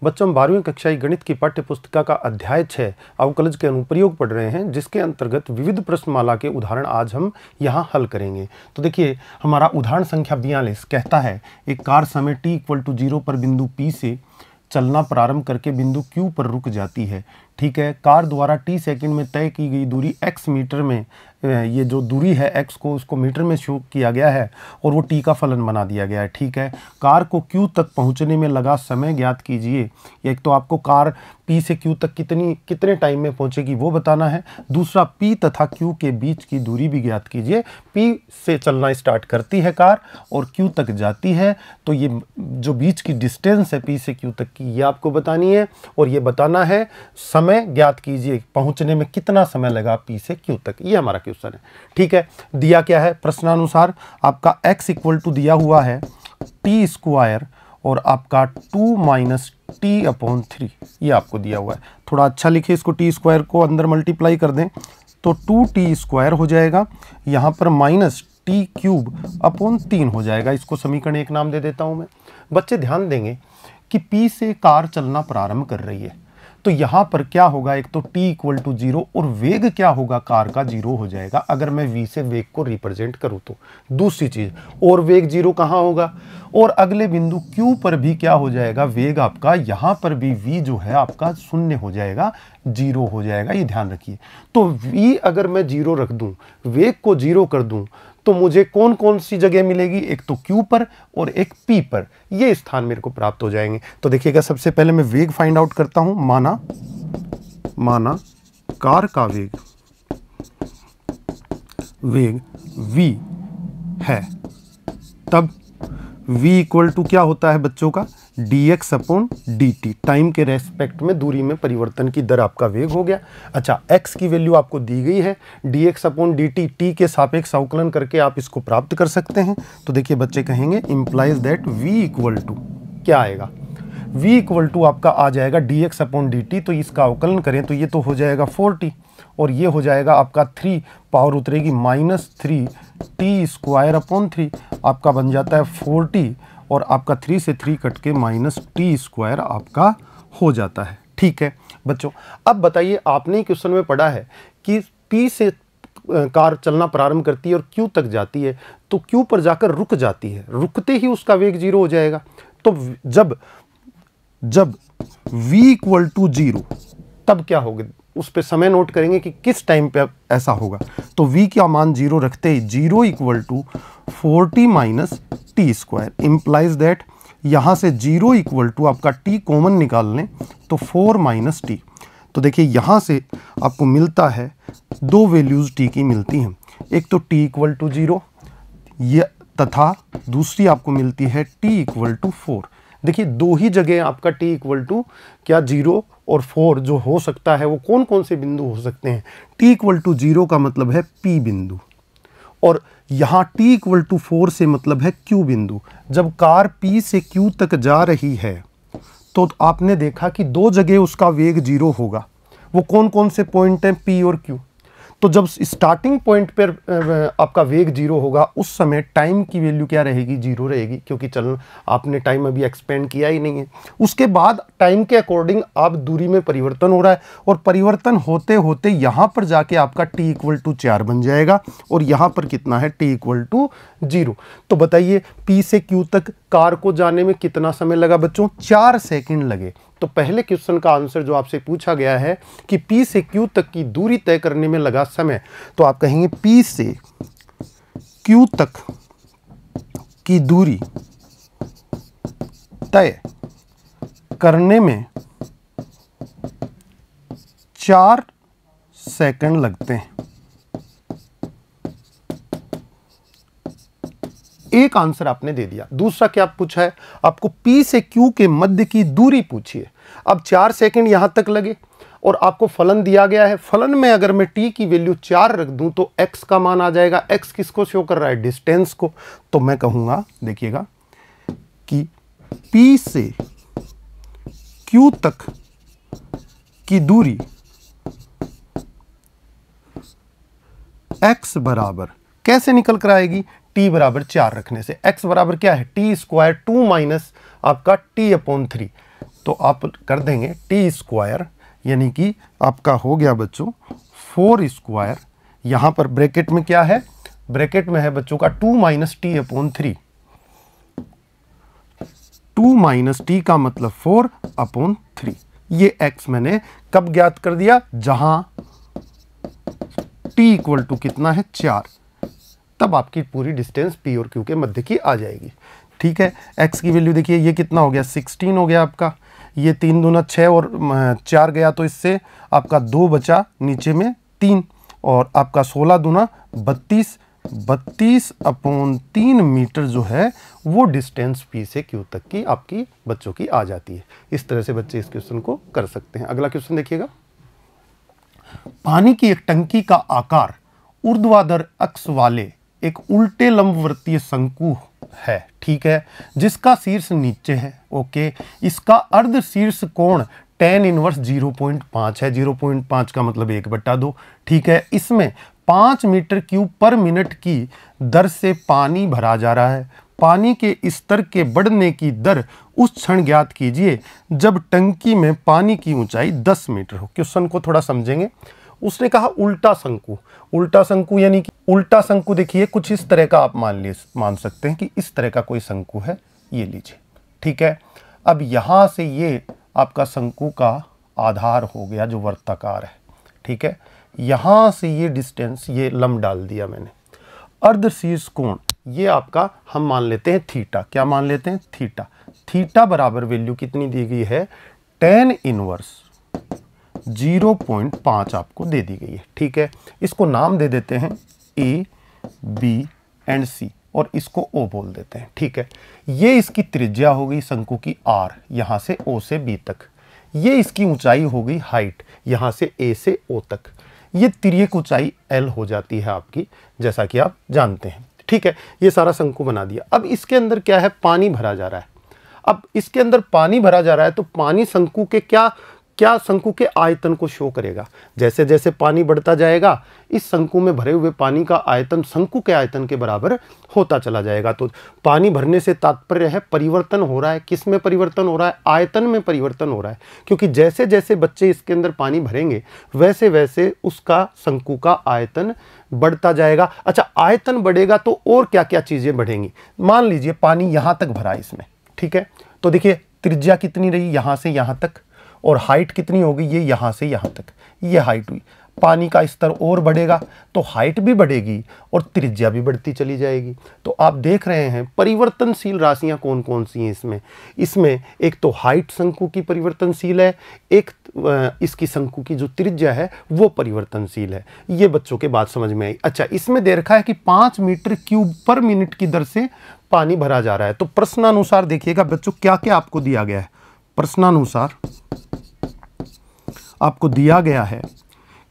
बच्चों, हम 12वीं कक्षा गणित की पाठ्य पुस्तिका का अध्याय 6 अवकलज के अनुप्रयोग पढ़ रहे हैं, जिसके अंतर्गत विविध प्रश्नमाला के उदाहरण आज हम यहाँ हल करेंगे। तो देखिए, हमारा उदाहरण संख्या 42 कहता है एक कार समय t = 0 पर बिंदु P से चलना प्रारंभ करके बिंदु Q पर रुक जाती है। ठीक है, कार द्वारा t सेकंड में तय की गई दूरी x मीटर में, ये जो दूरी है x को, उसको मीटर में शो किया गया है और वो t का फलन बना दिया गया है। ठीक है, कार को Q तक पहुंचने में लगा समय ज्ञात कीजिए। एक तो आपको कार P से Q तक कितने टाइम में पहुंचेगी वो बताना है। दूसरा, P तथा Q के बीच की दूरी भी ज्ञात कीजिए। P से चलना स्टार्ट करती है कार और Q तक जाती है, तो ये जो बीच की डिस्टेंस है P से Q तक की, ये आपको बतानी है और ये बताना है समय ज्ञात कीजिए, पहुंचने में कितना समय लगा P से Q तक। ये हमारा क्वेश्चन है। ठीक है, दिया क्या है प्रश्नानुसार, आपका x = दिया हुआ है t² और आपका 2 - t/3, ये आपको दिया हुआ है। थोड़ा अच्छा लिखे इसको, t² को अंदर मल्टीप्लाई कर दें तो 2t² हो जाएगा, यहाँ पर -t³ हो जाएगा। इसको समीकरण 1 नाम दे देता हूँ मैं। बच्चे ध्यान देंगे कि P से कार चलना प्रारंभ कर रही है, तो यहाँ पर क्या होगा, एक तो t = 0 और वेग क्या होगा, कार का 0 हो जाएगा अगर मैं v से वेग को रिप्रेजेंट करूँ तो। दूसरी चीज, और वेग 0 कहाँ होगा, और अगले बिंदु Q पर भी क्या हो जाएगा, वेग आपका यहाँ पर भी v जो है आपका 0 हो जाएगा, 0 हो जाएगा, ये ध्यान रखिए। तो v अगर मैं 0 रख दूं, वेग को 0 कर दूं, तो मुझे कौन कौन सी जगह मिलेगी, एक तो Q पर और एक P पर, ये स्थान मेरे को प्राप्त हो जाएंगे। तो देखिएगा, सबसे पहले मैं वेग फाइंड आउट करता हूं। माना कार का वेग v है, तब v = क्या होता है बच्चों का, dx/dt, टाइम के रेस्पेक्ट में दूरी में परिवर्तन की दर आपका वेग हो गया। अच्छा, x की वैल्यू आपको दी गई है, dx/dt t के सापेक्ष अवकलन करके आप इसको प्राप्त कर सकते हैं। तो देखिए बच्चे कहेंगे इंप्लाइज दैट v = क्या आएगा, v = आपका आ जाएगा dx/dt, तो इसका अवकलन करें तो ये तो हो जाएगा 4t और ये हो जाएगा आपका 3, पावर उतरेगी -3t²/3, आपका बन जाता है 4t और आपका 3 से 3 कट के -t² आपका हो जाता है। ठीक है बच्चों, अब बताइए, आपने क्वेश्चन में पढ़ा है कि P से कार चलना प्रारंभ करती है और Q तक जाती है, तो Q पर जाकर रुक जाती है, रुकते ही उसका वेग 0 हो जाएगा। तो जब v = 0 तब क्या होगा, उस पे समय नोट करेंगे कि किस टाइम पे ऐसा होगा। तो v का मान 0 रखते ही 0 = 4t - t², इंप्लाइज दैट यहाँ से 0 = आपका t कॉमन निकाल लें तो 4 - t। तो देखिए यहाँ से आपको मिलता है, दो वैल्यूज t की मिलती हैं, एक तो t = 0 ये, तथा दूसरी आपको मिलती है t = 4। देखिए दो ही जगह आपका t = क्या 0 और 4 जो हो सकता है, वो कौन कौन से बिंदु हो सकते हैं। t = 0 का मतलब है P बिंदु और यहाँ t = 4 से मतलब है Q बिंदु। जब कार P से Q तक जा रही है तो आपने देखा कि दो जगह उसका वेग 0 होगा, वो कौन कौन से पॉइंट हैं, P और Q। तो जब स्टार्टिंग पॉइंट पर आपका वेग 0 होगा, उस समय टाइम की वैल्यू क्या रहेगी, 0 रहेगी, क्योंकि चल आपने टाइम अभी एक्सपेंड किया ही नहीं है। उसके बाद टाइम के अकॉर्डिंग आप दूरी में परिवर्तन हो रहा है और परिवर्तन होते होते यहाँ पर जाके आपका t = 4 बन जाएगा और यहाँ पर कितना है, t = 0। तो बताइए P से Q तक कार को जाने में कितना समय लगा बच्चों, 4 सेकंड लगे। तो पहले क्वेश्चन का आंसर जो आपसे पूछा गया है कि P से Q तक की दूरी तय करने में लगा समय, तो आप कहेंगे P से Q तक की दूरी तय करने में 4 सेकंड लगते हैं। एक आंसर आपने दे दिया। दूसरा क्या पूछा है, आपको P से Q के मध्य की दूरी पूछी है। अब 4 सेकंड यहां तक लगे और आपको फलन दिया गया है। फलन में अगर मैं t की वैल्यू 4 रख दूं तो x का मान आ जाएगा। x किसको शो कर रहा है, डिस्टेंस को। तो मैं कहूंगा, देखिएगा कि P से Q तक की दूरी x बराबर कैसे निकल कर आएगी, t बराबर 4 रखने से। x बराबर क्या है, t² 2 माइनस आपका t/3। तो आप कर देंगे टी स्क्वायर, यानी कि आपका हो गया बच्चों 4 स्क्वायर, यहाँ पर ब्रैकेट में क्या है, ब्रैकेट में है बच्चों का 2 minus T upon 3, 2 minus T का मतलब 4 अपॉन 3। ये x मैंने कब ज्ञात कर दिया, जहां t इक्वल टू कितना है 4, तब आपकी पूरी डिस्टेंस p और q के मध्य की आ जाएगी। ठीक है, x की वैल्यू देखिए ये कितना हो गया 16 हो गया आपका, ये 3 दूना 6 और 4 गया तो इससे आपका 2 बचा नीचे में 3, और आपका 16 दूना 32, 32 अपॉन 3 मीटर जो है वो डिस्टेंस P से Q तक की आपकी बच्चों की आ जाती है। इस तरह से बच्चे इस क्वेश्चन को कर सकते हैं। अगला क्वेश्चन देखिएगा, पानी की एक टंकी का आकार ऊर्ध्वाधर अक्ष वाले एक उल्टे लंबवर्तीय शंकु है, ठीक है, जिसका शीर्ष नीचे है। ओके, इसका अर्ध शीर्ष कोण tan इनवर्स 0.5 है, 0.5 का मतलब 1/2, ठीक है। इसमें 5 मीटर क्यूब पर मिनट की दर से पानी भरा जा रहा है। पानी के स्तर के बढ़ने की दर उस क्षण ज्ञात कीजिए जब टंकी में पानी की ऊंचाई 10 मीटर हो। क्वेश्चन को थोड़ा समझेंगे। उसने कहा उल्टा शंकु, उल्टा शंकु यानी कि उल्टा शंकु देखिए कुछ इस तरह का आप मान सकते हैं कि इस तरह का कोई शंकु है, ये लीजिए, ठीक है। अब यहां से ये आपका शंकु का आधार हो गया जो वर्ताकार है, ठीक है। यहां से ये डिस्टेंस, ये लंब डाल दिया मैंने। अर्ध शीर्ष कोण ये आपका हम मान लेते हैं थीटा, क्या मान लेते हैं थीटा। थीटा बराबर वैल्यू कितनी दी गई है, tan इनवर्स 0.5 आपको दे दी गई है, ठीक है। इसको नाम दे देते हैं A, B एंड C और इसको O बोल देते हैं, ठीक है। ये इसकी त्रिज्या हो गई शंकु की R, यहाँ से O से B तक। ये इसकी ऊंचाई हो गई हाइट, यहाँ से A से O तक। ये तिर्यक ऊंचाई L हो जाती है आपकी, जैसा कि आप जानते हैं, ठीक है। ये सारा शंकु बना दिया। अब इसके अंदर क्या है, पानी भरा जा रहा है। अब इसके अंदर पानी भरा जा रहा है तो पानी शंकु के क्या शंकु के आयतन को शो करेगा। जैसे जैसे पानी बढ़ता जाएगा इस शंकु में भरे हुए पानी का आयतन शंकु के आयतन के बराबर होता चला जाएगा। तो पानी भरने से तात्पर्य है परिवर्तन हो रहा है। किस में परिवर्तन हो रहा है, आयतन में परिवर्तन हो रहा है, क्योंकि जैसे जैसे बच्चे इसके अंदर पानी भरेंगे वैसे वैसे उसका शंकु का आयतन बढ़ता जाएगा। अच्छा, आयतन बढ़ेगा तो और क्या क्या चीजें बढ़ेंगी। मान लीजिए पानी यहां तक भरा है इसमें, ठीक है। तो देखिए त्रिज्या कितनी रही, यहां से यहां तक, और हाइट कितनी होगी, ये यहां से यहां तक, ये हाइट हुई। पानी का स्तर और बढ़ेगा तो हाइट भी बढ़ेगी और त्रिज्या भी बढ़ती चली जाएगी। तो आप देख रहे हैं परिवर्तनशील राशियां कौन कौन सी हैं इसमें एक तो हाइट शंकु की परिवर्तनशील है, एक इसकी शंकु की जो त्रिज्या है वो परिवर्तनशील है। ये बच्चों के बात समझ में आई। अच्छा, इसमें दे रखा है कि 5 मीटर क्यूब पर मिनट की दर से पानी भरा जा रहा है। तो प्रश्नानुसार देखिएगा बच्चों क्या क्या आपको दिया गया है। प्रश्नानुसार आपको दिया गया है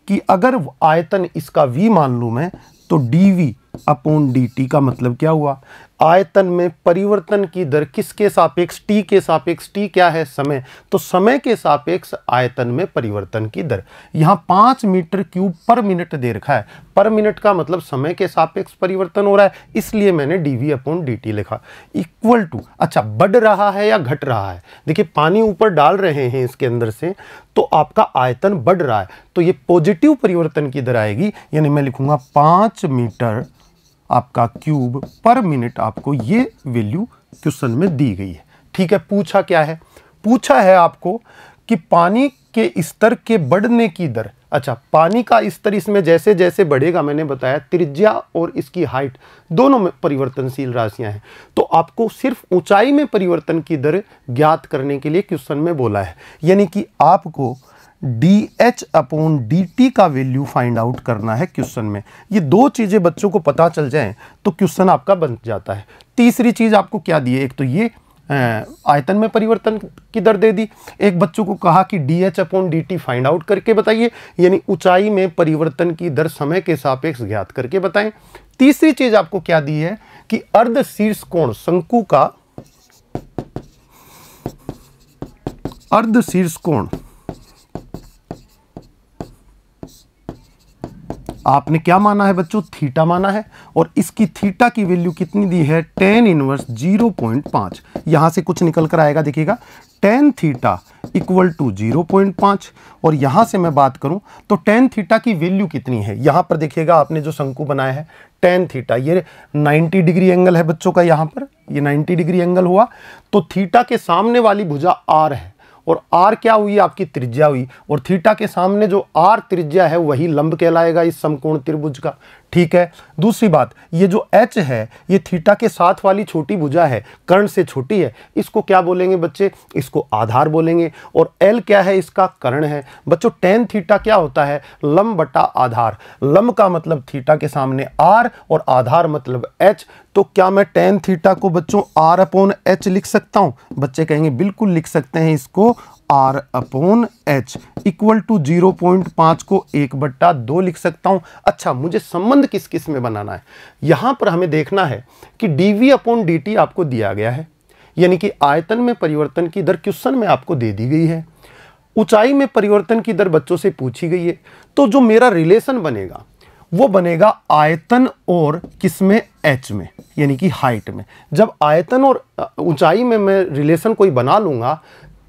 कि अगर आयतन इसका v मान लूं मैं, तो dv अपॉन dt का मतलब क्या हुआ, आयतन में परिवर्तन की दर किसके सापेक्ष, t के सापेक्ष। t क्या है, समय, तो समय के सापेक्ष आयतन में परिवर्तन की दर। यहाँ 5 मीटर क्यूब पर मिनट दे रखा है, पर मिनट का मतलब समय के सापेक्ष परिवर्तन हो रहा है, इसलिए मैंने dv अपॉन dt लिखा। इक्वल टू, अच्छा बढ़ रहा है या घट रहा है, देखिए पानी ऊपर डाल रहे हैं इसके अंदर से तो आपका आयतन बढ़ रहा है, तो ये पॉजिटिव परिवर्तन की दर आएगी। यानी मैं लिखूंगा 5 मीटर आपका क्यूब पर मिनट, आपको ये वैल्यू क्वेश्चन में दी गई है, ठीक है। पूछा क्या है, पूछा है आपको कि पानी के स्तर के बढ़ने की दर। अच्छा, पानी का स्तर इसमें जैसे जैसे बढ़ेगा, मैंने बताया त्रिज्या और इसकी हाइट दोनों में परिवर्तनशील राशियां हैं, तो आपको सिर्फ ऊंचाई में परिवर्तन की दर ज्ञात करने के लिए क्वेश्चन में बोला है। यानी कि आपको dh अपॉन dt का वैल्यू फाइंड आउट करना है क्वेश्चन में। ये दो चीजें बच्चों को पता चल जाएं तो क्वेश्चन आपका बन जाता है। तीसरी चीज आपको क्या दी है, एक तो ये आयतन में परिवर्तन की दर दे दी, एक बच्चों को कहा कि dh upon dt find out करके बताइए, यानी ऊंचाई में परिवर्तन की दर समय के सापेक्ष ज्ञात करके बताएं। तीसरी चीज आपको क्या दी है कि अर्ध शीर्ष कोण शंकु का, अर्ध शीर्ष कोण आपने क्या माना है बच्चों, थीटा माना है, और इसकी थीटा की वैल्यू कितनी दी है, tan इनवर्स 0.5। यहां से कुछ निकल कर आएगा, देखिएगा tan थीटा इक्वल टू 0.5, और यहां से मैं बात करूं तो tan थीटा की वैल्यू कितनी है, यहां पर देखिएगा आपने जो शंकु बनाया है tan थीटा, ये 90 डिग्री एंगल है बच्चों का, यहां पर ये 90 डिग्री एंगल हुआ, तो थीटा के सामने वाली भुजा r है, और r क्या हुई, आपकी त्रिज्या हुई, और थीटा के सामने जो r त्रिज्या है वही लंब कहलाएगा इस समकोण त्रिभुज का। ठीक है, दूसरी बात, ये जो h है ये थीटा के साथ वाली छोटी भुजा है, कर्ण से छोटी है, इसको क्या बोलेंगे बच्चे, इसको आधार बोलेंगे, और l क्या है, इसका कर्ण है। बच्चों tan थीटा क्या होता है, लंब बटा आधार, लंब का मतलब थीटा के सामने r और आधार मतलब h, तो क्या मैं tan थीटा को बच्चों r अपॉन h लिख सकता हूं, बच्चे कहेंगे बिल्कुल लिख सकते हैं इसको, r upon h equal to 0.5 को 1/2 लिख सकता हूं। अच्छा, मुझे संबंध किस किस में बनाना है, यहां पर हमें देखना है कि dv अपॉन dt आपको दिया गया है, यानी कि आयतन में परिवर्तन की दर क्वेश्चन में आपको दे दी गई है, ऊंचाई में परिवर्तन की दर बच्चों से पूछी गई है, तो जो मेरा रिलेशन बनेगा वो बनेगा आयतन और किसमें, h में, यानी कि हाइट में। जब आयतन और ऊंचाई में मैं रिलेशन कोई बना लूंगा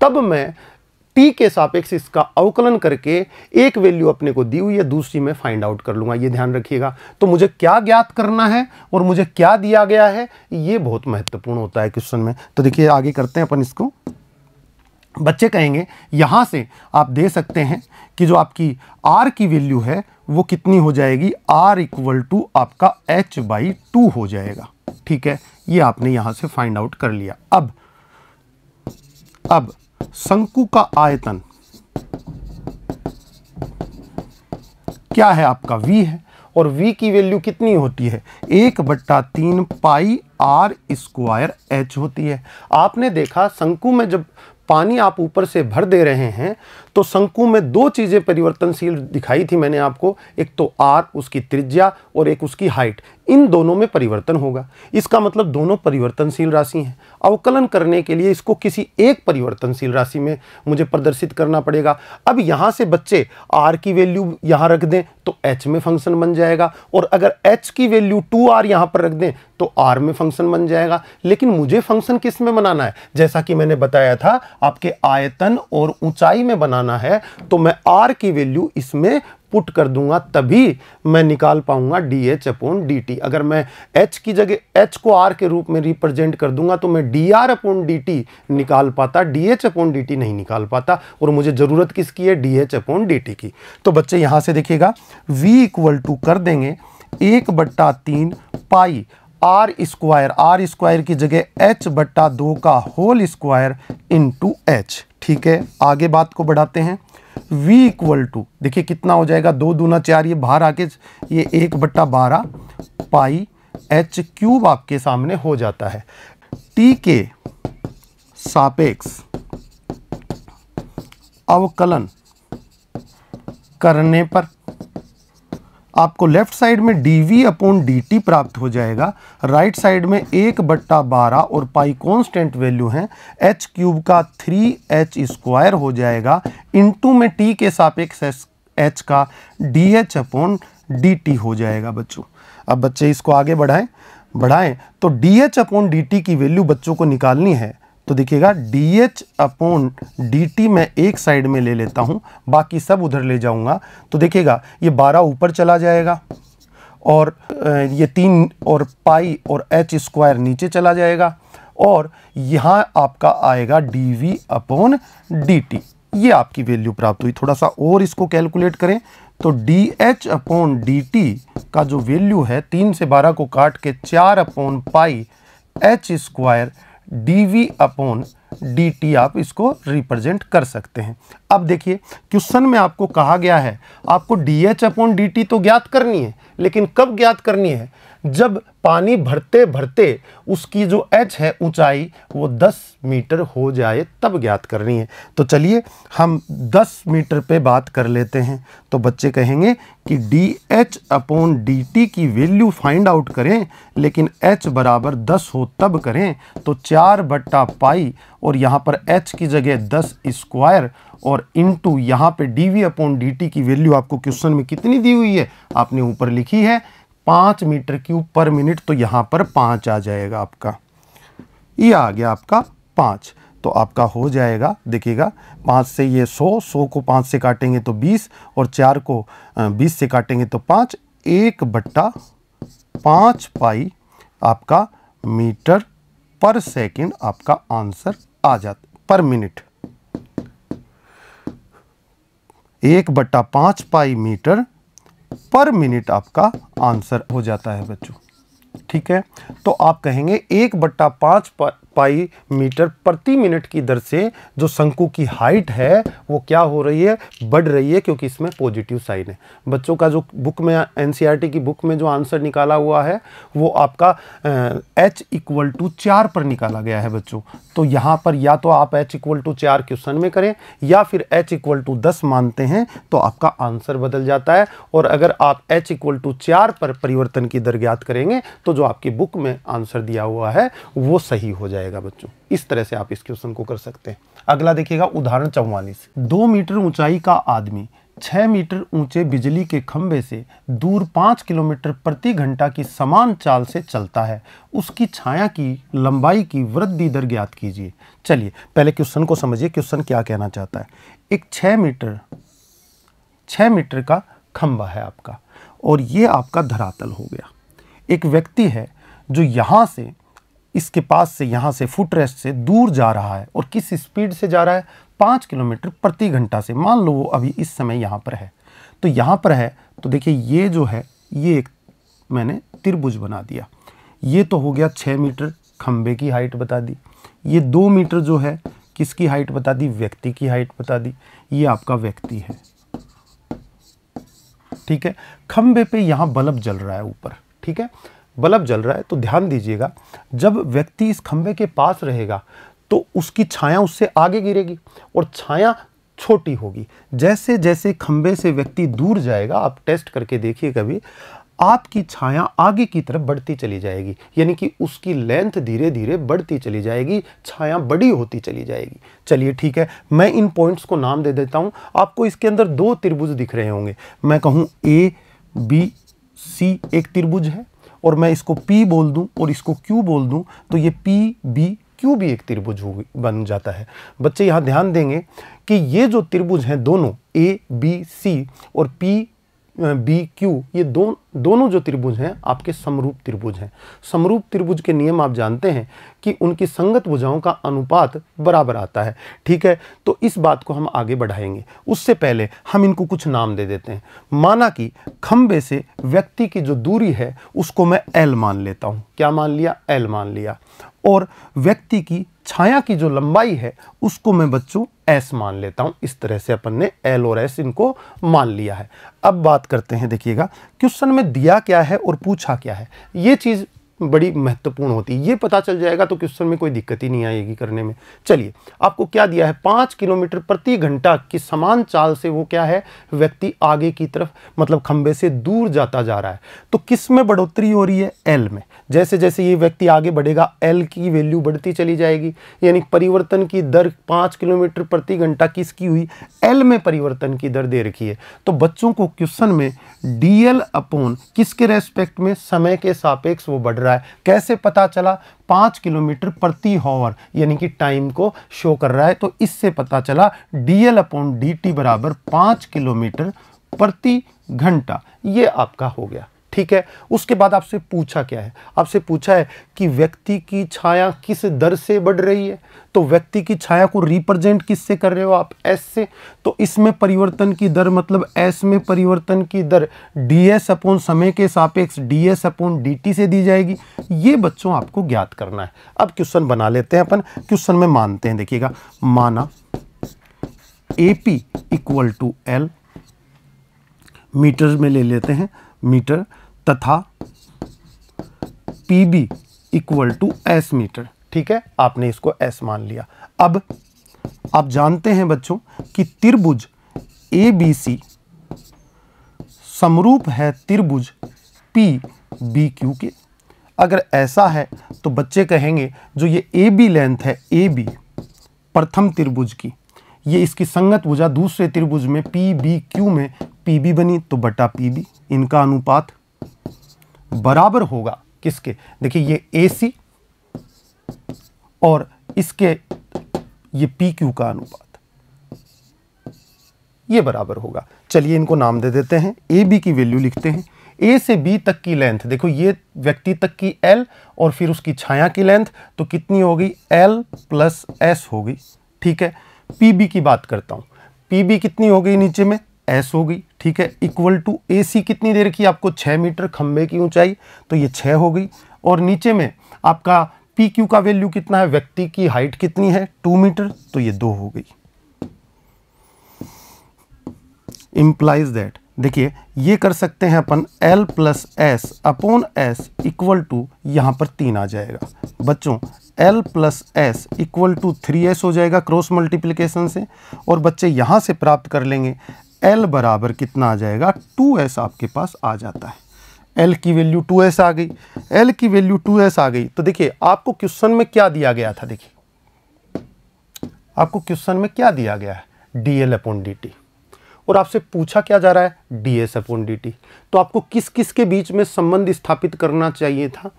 तब मैं t के सापेक्ष इसका अवकलन करके एक वैल्यू अपने को दी हुई है, दूसरी में फाइंड आउट कर लूंगा, ये ध्यान रखिएगा। तो मुझे क्या ज्ञात करना है और मुझे क्या दिया गया है, ये बहुत महत्वपूर्ण होता है क्वेश्चन में। तो देखिए आगे करते हैं अपन इसको। बच्चे कहेंगे यहां से आप दे सकते हैं कि जो आपकी r की वैल्यू है वो कितनी हो जाएगी, r इक्वल टू आपका h/2 हो जाएगा। ठीक है, ये आपने यहां से फाइंड आउट कर लिया। अब शंकु का आयतन क्या है, आपका v है, और v की वैल्यू कितनी होती है, 1/3 पाई r स्क्वायर h होती है। आपने देखा शंकु में जब पानी आप ऊपर से भर दे रहे हैं तो शंकु में दो चीजें परिवर्तनशील दिखाई थी मैंने आपको, एक तो r उसकी त्रिज्या और एक उसकी हाइट, इन दोनों में परिवर्तन होगा। इसका मतलब दोनों परिवर्तनशील राशि हैं। अवकलन करने के लिए इसको किसी एक परिवर्तनशील राशि में मुझे प्रदर्शित करना पड़ेगा। अब यहाँ से बच्चे r की वैल्यू यहाँ रख दें तो h में फंक्शन बन जाएगा, और अगर h की वैल्यू 2r यहाँ पर रख दें तो r में फंक्शन बन जाएगा। लेकिन मुझे फंक्शन किस में बनाना है, जैसा कि मैंने बताया था आपके आयतन और ऊंचाई में बनाना है, तो मैं r की वैल्यू इसमें पुट कर दूंगा, तभी मैं निकाल पाऊंगा dh अपॉन dt। अगर मैं h की जगह h को r के रूप में रिप्रेजेंट कर दूंगा तो मैं dr अपॉन dt निकाल पाता, dh अपॉन dt नहीं निकाल पाता, और मुझे जरूरत किसकी है, dh अपॉन dt की। तो बच्चे यहां से देखिएगा v इक्वल टू कर देंगे 1/3 पाई r स्क्वायर की जगह h/2 का होल स्क्वायर इंटू h। ठीक है, आगे बात को बढ़ाते हैं। v इक्वल टू देखिए कितना हो जाएगा, 2 दूना 4, ये बाहर आके ये 1/12 पाई h³ आपके सामने हो जाता है। t के सापेक्ष अवकलन करने पर आपको लेफ्ट साइड में dv अपॉन dt प्राप्त हो जाएगा, राइट साइड में 1/12 और पाई कांस्टेंट वैल्यू है, h³ का 3h स्क्वायर हो जाएगा, इनटू में t के सापेक्ष h का dh अपॉन dt हो जाएगा बच्चों। अब बच्चे इसको आगे बढ़ाएं तो dh अपॉन dt की वैल्यू बच्चों को निकालनी है, तो देखिएगा dh अपॉन dt मैं एक साइड में ले लेता हूं, बाकी सब उधर ले जाऊंगा, तो देखिएगा ये 12 ऊपर चला जाएगा और ये 3 और पाई और h स्क्वायर नीचे चला जाएगा, और यहां आपका आएगा dv अपॉन dt। ये आपकी वैल्यू प्राप्त हुई। थोड़ा सा और इसको कैलकुलेट करें तो dh अपॉन dt का जो वैल्यू है 3 से 12 को काट के 4 upon pi h square dv upon dt आप इसको रिप्रेजेंट कर सकते हैं। अब देखिए क्वेश्चन में आपको कहा गया है आपको dh अपॉन dt तो ज्ञात करनी है, लेकिन कब ज्ञात करनी है, जब पानी भरते भरते उसकी जो h है ऊंचाई वो 10 मीटर हो जाए तब ज्ञात करनी है। तो चलिए हम 10 मीटर पे बात कर लेते हैं। तो बच्चे कहेंगे कि dh/dt की वैल्यू फाइंड आउट करें, लेकिन h बराबर 10 हो तब करें। तो 4/पाई और यहाँ पर h की जगह 10 स्क्वायर और इनटू यहाँ पे dv/dt की वैल्यू आपको क्वेश्चन में कितनी दी हुई है, आपने ऊपर लिखी है 5 मीटर क्यूब पर मिनट। तो यहाँ पर 5 आ जाएगा आपका, ये आ गया आपका 5। तो आपका हो जाएगा, देखिएगा 5 से ये 100 को 5 से काटेंगे तो 20 और 4 को 20 से काटेंगे तो 5, 1/5 पाई आपका मीटर पर सेकंड आपका आंसर आ जाता, per minute 1/5 pi metre per minute आपका आंसर हो जाता है बच्चों। ठीक है, तो आप कहेंगे 1/5 पाई मीटर प्रति मिनट की दर से जो शंकु की हाइट है वो क्या हो रही है, बढ़ रही है, क्योंकि इसमें पॉजिटिव साइन है। बच्चों का जो बुक में एनसीईआरटी की बुक में जो आंसर निकाला हुआ है वो आपका h = 4 पर निकाला गया है बच्चों। तो यहाँ पर या तो आप h = 4 क्वेश्चन में करें या फिर h = 10 मानते हैं तो आपका आंसर बदल जाता है। और अगर आप h = 4 पर परिवर्तन की दर ज्ञात करेंगे तो जो आपकी बुक में आंसर दिया हुआ है वो सही हो जाएगा बच्चों। इस तरह से आप इस क्वेश्चन को कर सकते हैं। अगला देखिएगा उदाहरण 44। 2 मीटर ऊंचाई का आदमी 6 मीटर ऊंचे बिजली के खंभे से दूर 5 किलोमीटर प्रति घंटा की समान चाल से चलता है। उसकी छाया की लंबाई की वृद्धि दर ज्ञात कीजिए। चलिए पहले क्वेश्चन को समझिए, क्वेश्चन क्या कहना चाहता है। एक 6 मीटर का खंभा है आपका और ये आपका धरातल हो गया। एक व्यक्ति है जो यहाँ से इसके पास से यहाँ से फुटरेस्ट से दूर जा रहा है और किस स्पीड से जा रहा है, 5 किलोमीटर प्रति घंटा से। मान लो वो अभी इस समय यहाँ पर है, तो यहाँ पर है तो देखिए ये जो है ये एक मैंने त्रिभुज बना दिया। ये तो हो गया 6 मीटर खंबे की हाइट बता दी। ये 2 मीटर जो है किसकी हाइट बता दी, व्यक्ति की हाइट बता दी। ये आपका व्यक्ति है। ठीक है, खंबे पे यहाँ बल्ब जल रहा है ऊपर। ठीक है, बल्ब जल रहा है तो ध्यान दीजिएगा, जब व्यक्ति इस खंबे के पास रहेगा तो उसकी छाया उससे आगे गिरेगी और छाया छोटी होगी। जैसे जैसे खंबे से व्यक्ति दूर जाएगा, आप टेस्ट करके देखिए कभी, आपकी छाया आगे की तरफ बढ़ती चली जाएगी, यानी कि उसकी लेंथ धीरे धीरे बढ़ती चली जाएगी, छाया बड़ी होती चली जाएगी। चलिए ठीक है, मैं इन पॉइंट्स को नाम दे देता हूं। आपको इसके अंदर 2 त्रिभुज दिख रहे होंगे। मैं कहूं ABC एक त्रिभुज है और मैं इसको P बोल दूं और इसको Q बोल दूं तो ये PBQ भी एक त्रिभुज बन जाता है। बच्चे यहाँ ध्यान देंगे कि ये जो त्रिभुज हैं दोनों ABC और PBQ, ये दोनों जो त्रिभुज हैं आपके समरूप त्रिभुज हैं। समरूप त्रिभुज के नियम आप जानते हैं कि उनकी संगत भुजाओं का अनुपात बराबर आता है। ठीक है, तो इस बात को हम आगे बढ़ाएंगे। उससे पहले हम इनको कुछ नाम दे देते हैं। माना कि खंबे से व्यक्ति की जो दूरी है उसको मैं L मान लेता हूं। क्या मान लिया, L मान लिया। और व्यक्ति की छाया की जो लंबाई है उसको मैं बच्चों S मान लेता हूं। इस तरह से अपन ने L और S इनको मान लिया है। अब बात करते हैं, देखिएगा क्वेश्चन में दिया क्या है और पूछा क्या है, ये चीज बड़ी महत्वपूर्ण होती है। ये पता चल जाएगा तो क्वेश्चन में कोई दिक्कत ही नहीं आएगी करने में। चलिए, आपको क्या दिया है, 5 किलोमीटर प्रति घंटा की समान चाल से वो क्या है, व्यक्ति आगे की तरफ मतलब खंबे से दूर जाता जा रहा है। तो किस में बढ़ोतरी हो रही है, L में। जैसे जैसे ये व्यक्ति आगे बढ़ेगा L की वैल्यू बढ़ती चली जाएगी, यानी परिवर्तन की दर 5 किलोमीटर प्रति घंटा किसकी हुई, L में परिवर्तन की दर दे रखी है। तो बच्चों को क्वेश्चन में DL अपॉन किसके रेस्पेक्ट में, समय के सापेक्ष वो बढ़ रहा है। कैसे पता चला, 5 किलोमीटर प्रति हॉवर यानी कि टाइम को शो कर रहा है। तो इससे पता चला DL/dt बराबर 5 किलोमीटर प्रति घंटा। ये आपका हो गया। ठीक है, उसके बाद आपसे पूछा क्या है, आपसे पूछा है कि व्यक्ति की छाया किस दर से बढ़ रही है। तो व्यक्ति की छाया को रिप्रेजेंट किससे कर रहे हो आप, S से। तो इसमें परिवर्तन की दर मतलब S में परिवर्तन की दर ds अपॉन समय के सापेक्ष ds/dt से दी जाएगी। ये बच्चों आपको ज्ञात करना है। अब क्वेश्चन बना लेते हैं अपन, क्वेश्चन में मानते हैं। देखिएगा, माना AP = L, मीटर में ले लेते हैं मीटर, तथा PB equal to S metre. ठीक है, आपने इसको S मान लिया। अब आप जानते हैं बच्चों कि त्रिभुज ABC समरूप है त्रिभुज PBQ के। अगर ऐसा है तो बच्चे कहेंगे जो ये AB लेंथ है, AB प्रथम त्रिभुज की, ये इसकी संगत भुजा दूसरे त्रिभुज में PBQ में PB बनी तो बटा PB, इनका अनुपात बराबर होगा किसके? देखिए ये AC और इसके ये PQ का अनुपात, ये बराबर होगा। चलिए इनको नाम दे देते हैं। AB की वैल्यू लिखते हैं। A से B तक की लेंथ, देखो ये व्यक्ति तक की L और फिर उसकी छाया की लेंथ, तो कितनी हो गई? L प्लस S हो गई। ठीक है, PB की बात करता हूं। PB कितनी हो गई? नीचे में S हो गई। ठीक है, इक्वल टू AC कितनी दे रखी है आपको? 6 मीटर खंबे की ऊंचाई, तो ये 6 हो गई। और नीचे में आपका PQ का वैल्यू कितना है? व्यक्ति की हाइट कितनी है? 2 मीटर, तो ये 2 हो गई। इंप्लाइज दैट, देखिए ये कर सकते हैं अपन L plus S upon S equal to, यहां पर 3 आ जाएगा बच्चों। L plus S equal to 3S हो जाएगा क्रॉस मल्टीप्लिकेशन से, और बच्चे यहां से प्राप्त कर लेंगे L बराबर कितना आ जाएगा? 2S आपके पास आ जाता है। L की वैल्यू 2S आ गई। L की वैल्यू 2S आ गई तो देखिए आपको क्वेश्चन में क्या दिया गया था? देखिए आपको क्वेश्चन में क्या दिया गया है? DL अपॉन DT, और आपसे पूछा क्या जा रहा है? DS upon DT। तो आपको किस किस के बीच में संबंध स्थापित करना चाहिए था?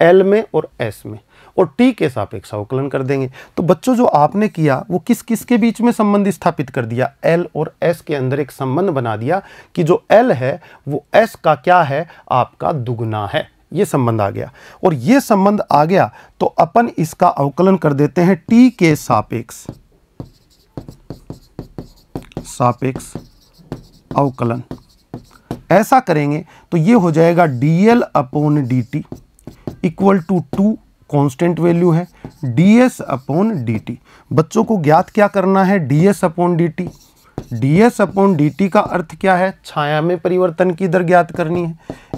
L में और S में, और T के सापेक्ष अवकलन कर देंगे। तो बच्चों जो आपने किया वो किस किस के बीच में संबंध स्थापित कर दिया? L और S के अंदर एक संबंध बना दिया कि जो L है वो S का क्या है? आपका दुगना है। ये संबंध आ गया, और ये संबंध आ गया तो अपन इसका अवकलन कर देते हैं T के सापेक्ष अवकलन। ऐसा करेंगे तो ये हो जाएगा DL upon DT equal to 2 constant value है DS अपॉन DT। बच्चों को ज्ञात क्या करना है? DS upon DT। DS upon DT का अर्थ क्या है? छाया में परिवर्तन की दर ज्ञात करनी है।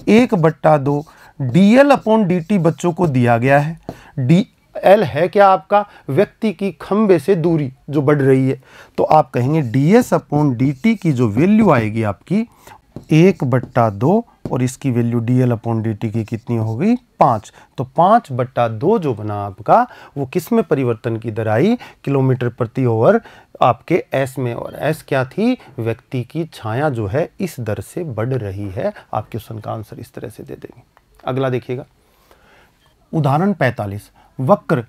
1/2 DL अपॉन DT बच्चों को दिया गया है। DL है क्या? आपका व्यक्ति की खंबे से दूरी जो बढ़ रही है, तो आप कहेंगे DS अपॉन DT की जो वैल्यू आएगी आपकी 1/2, और इसकी वैल्यू DL अपॉन DT की कितनी हो गई? 5। तो 5/2 जो बना आपका वो किस में परिवर्तन की दर आई? किलोमीटर प्रति ओवर आपके S में, और S क्या थी? व्यक्ति की छाया जो है इस दर से बढ़ रही है। आप क्वेश्चन का आंसर इस तरह से दे देंगे। अगला देखिएगा, उदाहरण 45। वक्र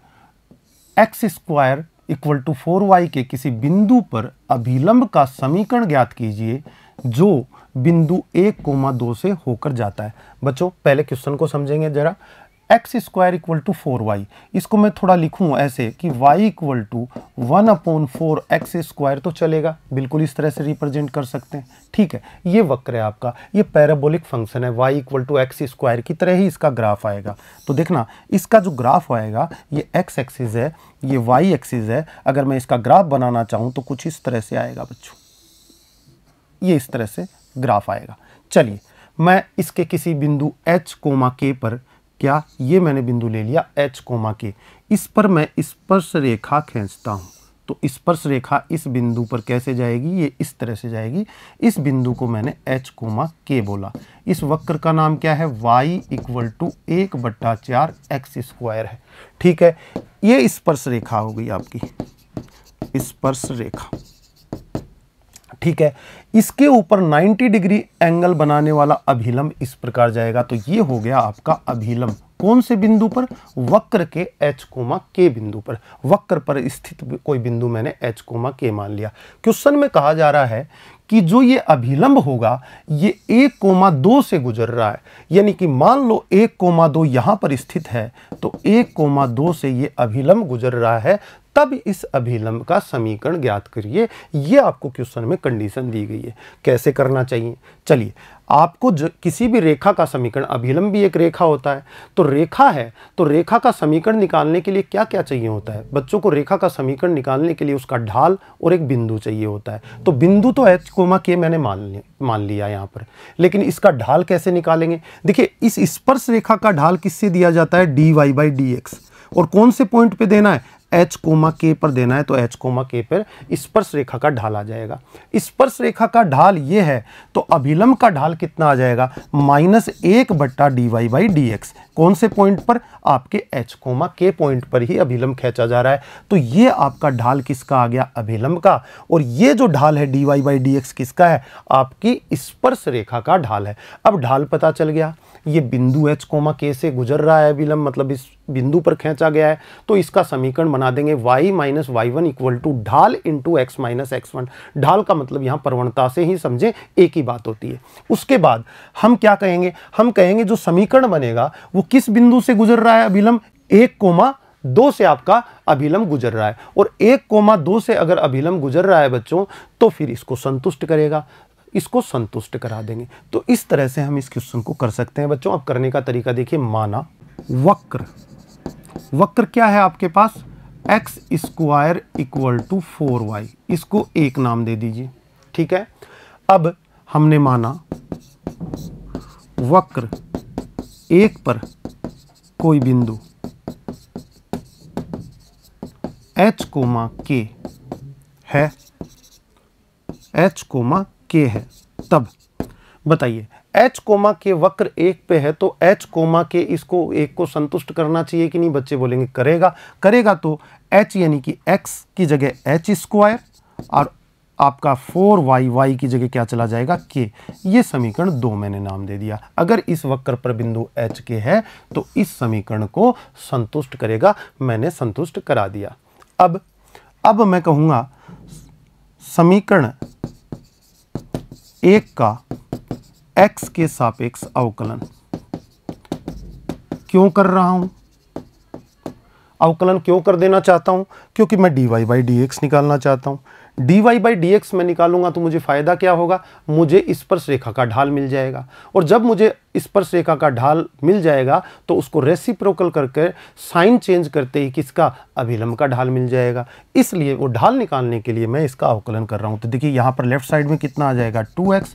x² इक्वल टू 4y के किसी बिंदु पर अभिलंब का समीकरण ज्ञात कीजिए जो बिंदु 1,2 से होकर जाता है। बच्चों पहले क्वेश्चन को समझेंगे जरा। x² इक्वल टू 4y, इसको मैं थोड़ा लिखूं ऐसे कि y इक्वल टू 1/4 x² तो चलेगा, बिल्कुल इस तरह से रिप्रेजेंट कर सकते हैं। ठीक है, ये वक्र है आपका, ये पैराबोलिक फंक्शन है। y इक्वल टू x² की तरह ही इसका ग्राफ आएगा। तो देखना इसका जो ग्राफ आएगा ये x एक्सिस है, ये y एक्सिस है। अगर मैं इसका ग्राफ बनाना चाहूँ तो कुछ इस तरह से आएगा बच्चों, ये इस तरह से ग्राफ आएगा। चलिए मैं इसके किसी बिंदु h, k पर, क्या ये मैंने बिंदु ले लिया h, k, इस पर मैं स्पर्श रेखा खींचता हूं, तो स्पर्श रेखा इस बिंदु पर कैसे जाएगी? ये इस तरह से जाएगी। इस बिंदु को मैंने h, k बोला। इस वक्र का नाम क्या है? y इक्वल टू 1/4 x² है। ठीक है, ये स्पर्श रेखा हो गई आपकी, स्पर्श रेखा। ठीक है, इसके ऊपर 90 डिग्री एंगल बनाने वाला अभिलंब इस प्रकार जाएगा। तो ये हो गया आपका अभिलंब। कौन से बिंदु पर? वक्र के h, k बिंदु पर। वक्र पर स्थित कोई बिंदु मैंने h, k मान लिया। क्वेश्चन में कहा जा रहा है कि जो ये अभिलंब होगा ये 1,2 से गुजर रहा है, यानी कि मान लो 1,2 यहां पर स्थित है, तो 1,2 से ये अभिलंब गुजर रहा है। तब इस अभिलंब का समीकरण ज्ञात करिए। ये आपको क्वेश्चन में कंडीशन दी गई है। कैसे करना चाहिए, चलिए आपको किसी भी रेखा का समीकरण, अभिलंब भी एक रेखा होता है, तो रेखा है तो रेखा का समीकरण निकालने के लिए क्या क्या चाहिए होता है बच्चों को? रेखा का समीकरण निकालने के लिए उसका ढाल और एक बिंदु चाहिए होता है। तो बिंदु तो h, k मैंने मान लिया यहाँ पर, लेकिन इसका ढाल कैसे निकालेंगे? देखिए इस स्पर्श रेखा का ढाल किससे दिया जाता है? dy/dx। और कौन से पॉइंट पे देना है? h, k पर देना है। तो h, k पर स्पर्श रेखा का ढाल आ जाएगा। स्पर्श रेखा का ढाल ये है, तो अभिलंब का ढाल कितना आ जाएगा? -1/dy/dx। कौन से पॉइंट पर? आपके h, k पॉइंट पर ही अभिलंब खींचा जा रहा है। तो ये आपका ढाल किसका आ गया? अभिलंब का। और ये जो ढाल है dy/dx किसका है? आपकी स्पर्श रेखा का ढाल है। अब ढाल पता चल गया, ये बिंदु h, k से गुजर रहा है अभिलंब, मतलब इस बिंदु पर खींचा गया है। तो इसका समीकरण बना देंगे y - y1 इक्वल टू ढाल इंटू x - x1। ढाल का मतलब यहाँ प्रवणता से ही समझे, एक ही बात होती है। उसके बाद हम क्या कहेंगे? हम कहेंगे जो समीकरण बनेगा वो किस बिंदु से गुजर रहा है अभिलंब? 1,2 से आपका अभिलंब गुजर रहा है। और 1,2 से अगर अभिलंब गुजर रहा है बच्चों, तो फिर इसको संतुष्ट करेगा, इसको संतुष्ट करा देंगे। तो इस तरह से हम इस क्वेश्चन को कर सकते हैं बच्चों। अब करने का तरीका देखिए। माना वक्र, वक्र क्या है आपके पास? x² equal to 4y। इसको एक नाम दे दीजिए, ठीक है। अब हमने माना वक्र एक पर कोई बिंदु h, k है, h, k है। तब बताइए h, k वक्र एक पे है, तो h, k इसको एक को संतुष्ट करना चाहिए कि नहीं? बच्चे बोलेंगे करेगा। करेगा तो h यानी कि x की जगह h² और आपका 4y की जगह क्या चला जाएगा? k। ये समीकरण 2 मैंने नाम दे दिया। अगर इस वक्र पर बिंदु h, k है तो इस समीकरण को संतुष्ट करेगा। मैंने संतुष्ट करा दिया। अब मैं कहूँगा समीकरण 1 का x के सापेक्ष अवकलन क्यों कर रहा हूं? अवकलन क्यों कर देना चाहता हूं? क्योंकि मैं dy/dx निकालना चाहता हूं। dy/dx में निकालूंगा तो मुझे फायदा क्या होगा? मुझे स्पर्श रेखा का ढाल मिल जाएगा। और जब मुझे स्पर्श रेखा का ढाल मिल जाएगा तो उसको रेसिप्रोकल करके साइन चेंज करते ही किसका? अभिलंब का ढाल मिल जाएगा। इसलिए वो ढाल निकालने के लिए मैं इसका अवकलन कर रहा हूं। तो देखिए यहाँ पर लेफ्ट साइड में कितना आ जाएगा? 2x,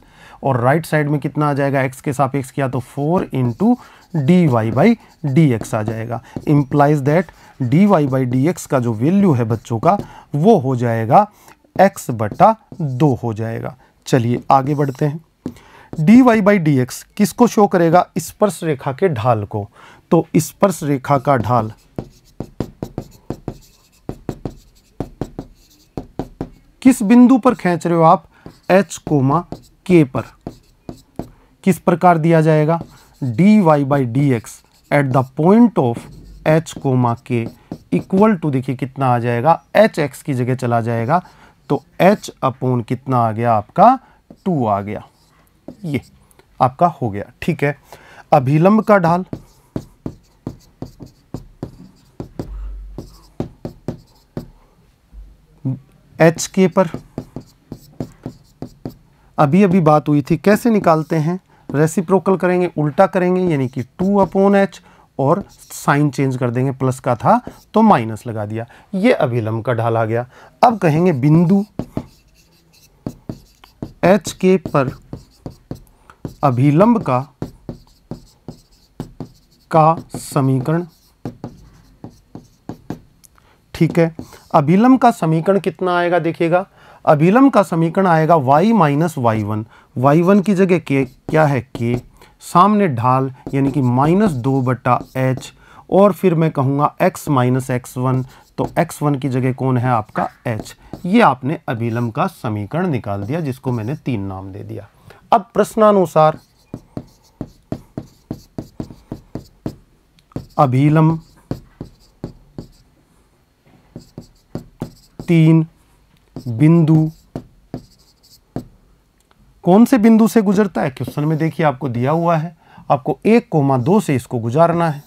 और राइट साइड में कितना आ जाएगा? x के सापेक्ष किया तो 4 इंटू dy/dx आ जाएगा। इंप्लाइज दैट dy/dx का जो वैल्यू है बच्चों का वो हो जाएगा x/2 हो जाएगा। चलिए आगे बढ़ते हैं। dy/dx किसको शो करेगा? स्पर्श रेखा के ढाल को। तो स्पर्श रेखा का ढाल किस बिंदु पर खींच रहे हो आप? h, k पर। किस प्रकार दिया जाएगा? dy/dx at the point of h, k equal to, देखिए कितना आ जाएगा? hx की जगह चला जाएगा तो h अपॉन कितना आ गया आपका? 2 आ गया। ये आपका हो गया, ठीक है। अभिलंब का ढाल hk पर अभी बात हुई थी, कैसे निकालते हैं? रेसिप्रोकल करेंगे, उल्टा करेंगे, यानी कि 2/h और साइन चेंज कर देंगे, प्लस का था तो माइनस लगा दिया। ये अभिलंब का ढाल आ गया। अब कहेंगे बिंदु hk पर अभिलंब का समीकरण, ठीक है। अभिलंब का समीकरण कितना आएगा? देखिएगा अभिलंब का समीकरण आएगा y - y1। y1 की जगह क्या है? k। सामने ढाल यानी कि -2/h, और फिर मैं कहूँगा x - x1, तो x1 की जगह कौन है? आपका h। ये आपने अभिलंब का समीकरण निकाल दिया, जिसको मैंने 3 नाम दे दिया। अब प्रश्नानुसार अभिलंब 3 बिंदु कौन से बिंदु से गुजरता है? क्वेश्चन में देखिए आपको दिया हुआ है, आपको 1,2 से इसको गुजारना है।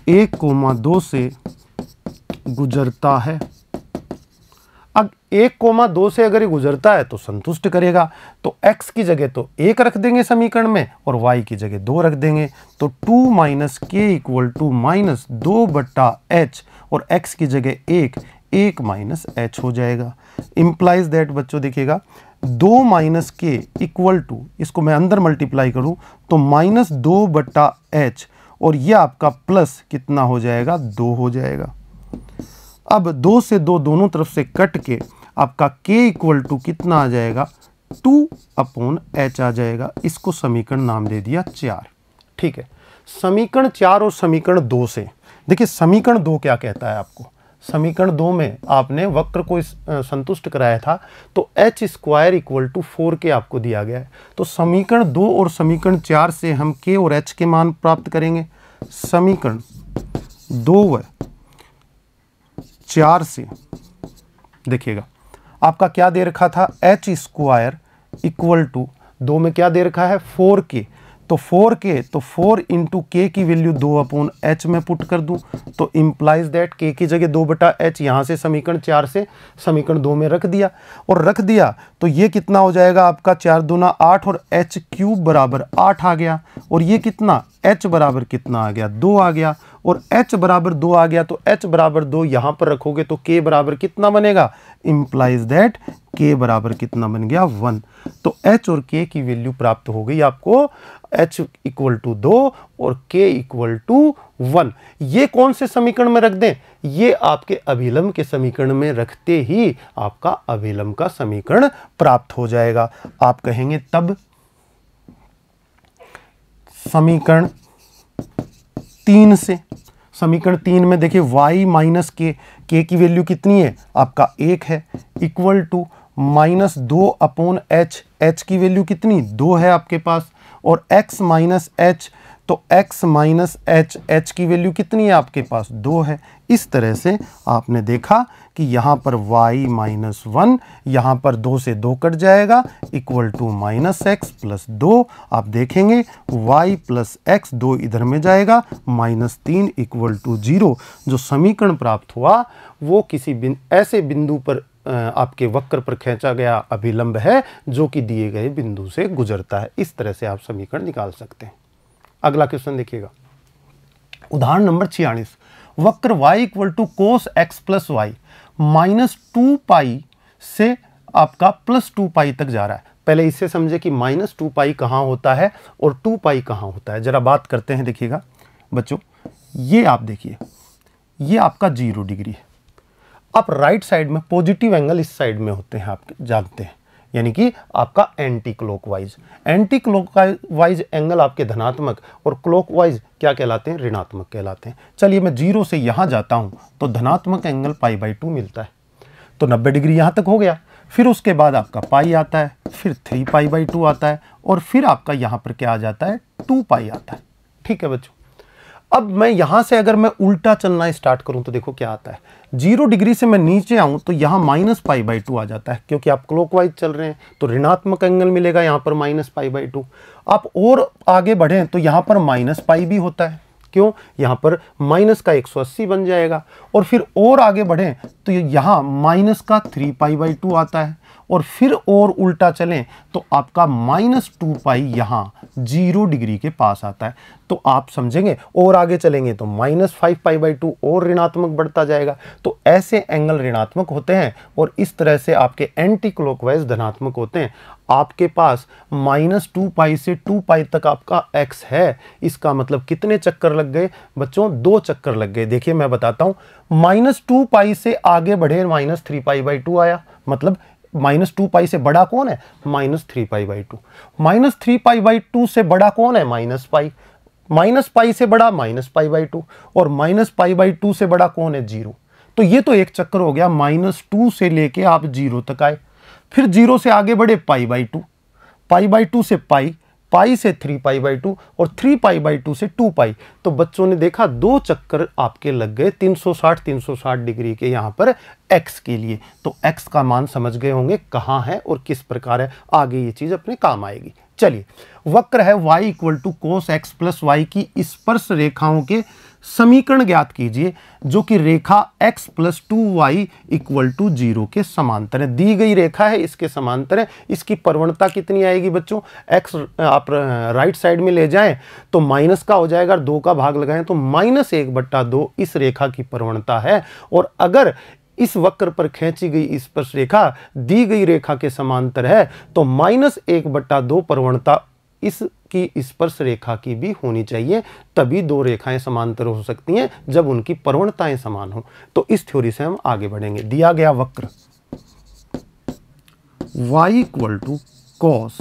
1,2 से गुजरता है। अब 1,2 से अगर ये गुजरता है तो संतुष्ट करेगा, तो x की जगह तो 1 रख देंगे समीकरण में और y की जगह 2 रख देंगे, तो 2 माइनस के इक्वल टू माइनस 2/h और x की जगह 1 माइनस h हो जाएगा। इंप्लाइज दैट बच्चों देखिएगा 2 माइनस के इक्वल टू, इसको मैं अंदर मल्टीप्लाई करूं तो माइनस 2/h और ये आपका प्लस कितना हो जाएगा 2 हो जाएगा। अब 2 से 2 दोनों तरफ से कट के आपका k इक्वल टू कितना आ जाएगा 2/h आ जाएगा। इसको समीकरण नाम दे दिया 4। ठीक है, समीकरण 4 और समीकरण 2 से देखिए समीकरण 2 क्या कहता है आपको। समीकरण 2 में आपने वक्र को संतुष्ट कराया था तो h square equal to 4k आपको दिया गया है। तो समीकरण 2 और समीकरण 4 से हम k और h के मान प्राप्त करेंगे। समीकरण 2 व 4 से देखिएगा आपका क्या दे रखा था h स्क्वायर इक्वल टू 2 में क्या दे रखा है 4k, तो 4k तो 4 इंटू के की वैल्यू 2/h में पुट कर दूं तो इंप्लाइज दैट k की जगह 2/h यहाँ से समीकरण 4 से समीकरण 2 में रख दिया और रख दिया तो ये कितना हो जाएगा आपका 4 दूना 8 और h क्यूब बराबर 8 आ गया और ये कितना h बराबर कितना आ गया 2 आ गया और h बराबर 2 आ गया तो h बराबर 2 यहाँ पर रखोगे तो k बराबर कितना बनेगा, इंप्लाइज दैट k बराबर कितना बन गया 1। तो h और k की वैल्यू प्राप्त हो गई आपको h इक्वल टू 2 और k इक्वल टू 1। ये कौन से समीकरण में रख दें, ये आपके अभिलंब के समीकरण में रखते ही आपका अभिलंब का समीकरण प्राप्त हो जाएगा। आप कहेंगे तब समीकरण 3 से, समीकरण 3 में देखिए y माइनस k की वैल्यू कितनी है आपका 1 है equal to minus 2/h, h की वैल्यू कितनी 2 है आपके पास और x माइनस h, तो x माइनस h की वैल्यू कितनी है आपके पास 2 है। इस तरह से आपने देखा कि यहाँ पर y माइनस 1 यहाँ पर 2 से 2 कट जाएगा equal to minus x plus 2। आप देखेंगे y प्लस x 2 इधर में जाएगा माइनस 3 इक्वल टू 0। जो समीकरण प्राप्त हुआ वो किसी ऐसे बिंदु पर आपके वक्र पर खींचा गया अभिलंब है जो कि दिए गए बिंदु से गुजरता है। इस तरह से आप समीकरण निकाल सकते हैं। अगला क्वेश्चन देखिएगा, उदाहरण नंबर 46, वक्र y equal to cos x plus y minus 2 pi से आपका प्लस 2 पाई तक जा रहा है। पहले इससे समझे कि माइनस 2 पाई कहाँ होता है और 2 पाई कहाँ होता है, जरा बात करते हैं। देखिएगा बच्चों, ये आप देखिए ये आपका 0 डिग्री है। आप राइट साइड में पॉजिटिव एंगल इस साइड में होते हैं, आप जानते हैं, यानी कि आपका anti clockwise. Anti clockwise angle आपके धनात्मक और क्लॉकवाइज क्या कहलाते हैं, ऋणात्मक कहलाते हैं। चलिए मैं 0 से यहाँ जाता हूँ तो धनात्मक एंगल π/2 मिलता है, तो 90 डिग्री यहाँ तक हो गया। फिर उसके बाद आपका पाई आता है, फिर 3π/2 आता है और फिर आपका यहाँ पर क्या आ जाता है 2 पाई आता है। ठीक है बच्चों, अब मैं यहां से अगर मैं उल्टा चलना स्टार्ट करूं तो देखो क्या आता है। 0 डिग्री से मैं नीचे आऊं तो यहां माइनस π/2 आ जाता है, क्योंकि आप क्लॉकवाइज चल रहे हैं तो ऋणात्मक एंगल मिलेगा यहां पर माइनस π/2। आप और आगे बढ़ें तो यहां पर माइनस पाई भी होता है, क्यों, यहां पर माइनस का 180 बन जाएगा। और फिर और आगे बढ़ें तो यहां माइनस का 3π/2 आता है और फिर और उल्टा चलें तो आपका माइनस 2 पाई यहाँ 0 डिग्री के पास आता है। तो आप समझेंगे और आगे चलेंगे तो माइनस 5π/2 और ऋणात्मक बढ़ता जाएगा। तो ऐसे एंगल ऋणात्मक होते हैं और इस तरह से आपके एंटी क्लॉकवाइज धनात्मक होते हैं। आपके पास माइनस 2 पाई से 2 पाई तक आपका x है, इसका मतलब कितने चक्कर लग गए बच्चों, 2 चक्कर लग गए। देखिए मैं बताता हूँ, माइनस 2 पाई से आगे बढ़े माइनस 3π/2 आया, मतलब माइनस 2 पाई से बड़ा कौन है, माइनस 3π/2। माइनस 3π/2 से बड़ा कौन है, माइनस पाई। माइनस पाई से बड़ा माइनस π/2 और माइनस π/2 से बड़ा कौन है, 0। तो ये तो एक चक्कर हो गया, माइनस 2 से लेके आप 0 तक आए। फिर 0 से आगे बढ़े π/2, π/2 से पाई, पाई से 3π/2 और 3π/2 से 2 पाई। तो बच्चों ने देखा 2 चक्कर आपके लग गए 360 डिग्री के यहाँ पर x के लिए। तो x का मान समझ गए होंगे कहाँ है और किस प्रकार है, आगे ये चीज़ अपने काम आएगी। चलिए, वक्र है y equal to cos x plus y की स्पर्श रेखाओं के समीकरण ज्ञात कीजिए जो कि रेखा x plus 2y equal to 0 के समांतर है। दी गई रेखा है, इसके समांतर है। इसकी प्रवणता कितनी आएगी बच्चों? x आप राइट साइड में ले जाएं तो माइनस का हो जाएगा, 2 का भाग लगाएं तो -1/2 इस रेखा की प्रवणता है। और अगर इस वक्र पर खींची गई स्पर्श रेखा दी गई रेखा के समांतर है तो -1/2 प्रवणता इसकी स्पर्श रेखा की भी होनी चाहिए, तभी दो रेखाएं समांतर हो सकती हैं जब उनकी प्रवणताएं समान हो। तो इस थ्योरी से हम आगे बढ़ेंगे। दिया गया वक्र y equal to cos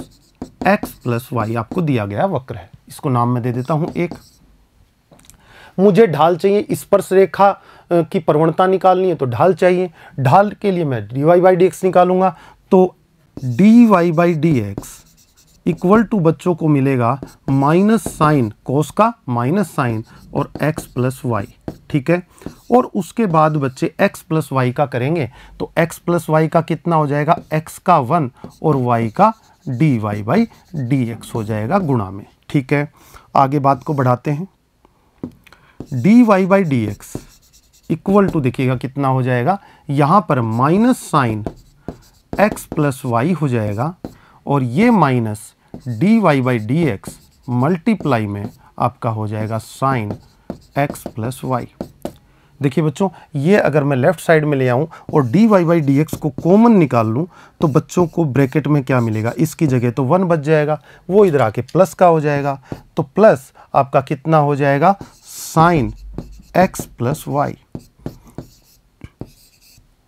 x plus y आपको दिया गया वक्र है। इसको नाम मैं दे देता हूं एक। मुझे ढाल चाहिए, स्पर्श रेखा की प्रवणता निकालनी है तो ढाल चाहिए। ढाल के लिए मैं dy/dx निकालूंगा तो dy/dx इक्वल टू बच्चों को मिलेगा माइनस साइन कोस का माइनस साइन और x प्लस वाई, ठीक है। और उसके बाद बच्चे x प्लस वाई का करेंगे तो x प्लस वाई का कितना हो जाएगा? x का 1 और y का dy/dx हो जाएगा गुणा में, ठीक है। आगे बात को बढ़ाते हैं। dy/dx इक्वल टू देखिएगा कितना हो जाएगा, यहाँ पर minus sine x plus y हो जाएगा और ये माइनस dy/dx मल्टीप्लाई में आपका हो जाएगा साइन x प्लस वाई। देखिए बच्चों, ये अगर मैं लेफ्ट साइड में ले आऊं और dy/dx को कॉमन निकाल लूं तो बच्चों को ब्रैकेट में क्या मिलेगा? इसकी जगह तो 1 बच जाएगा, वो इधर आके प्लस का हो जाएगा। तो प्लस आपका कितना हो जाएगा? साइन x प्लस वाई,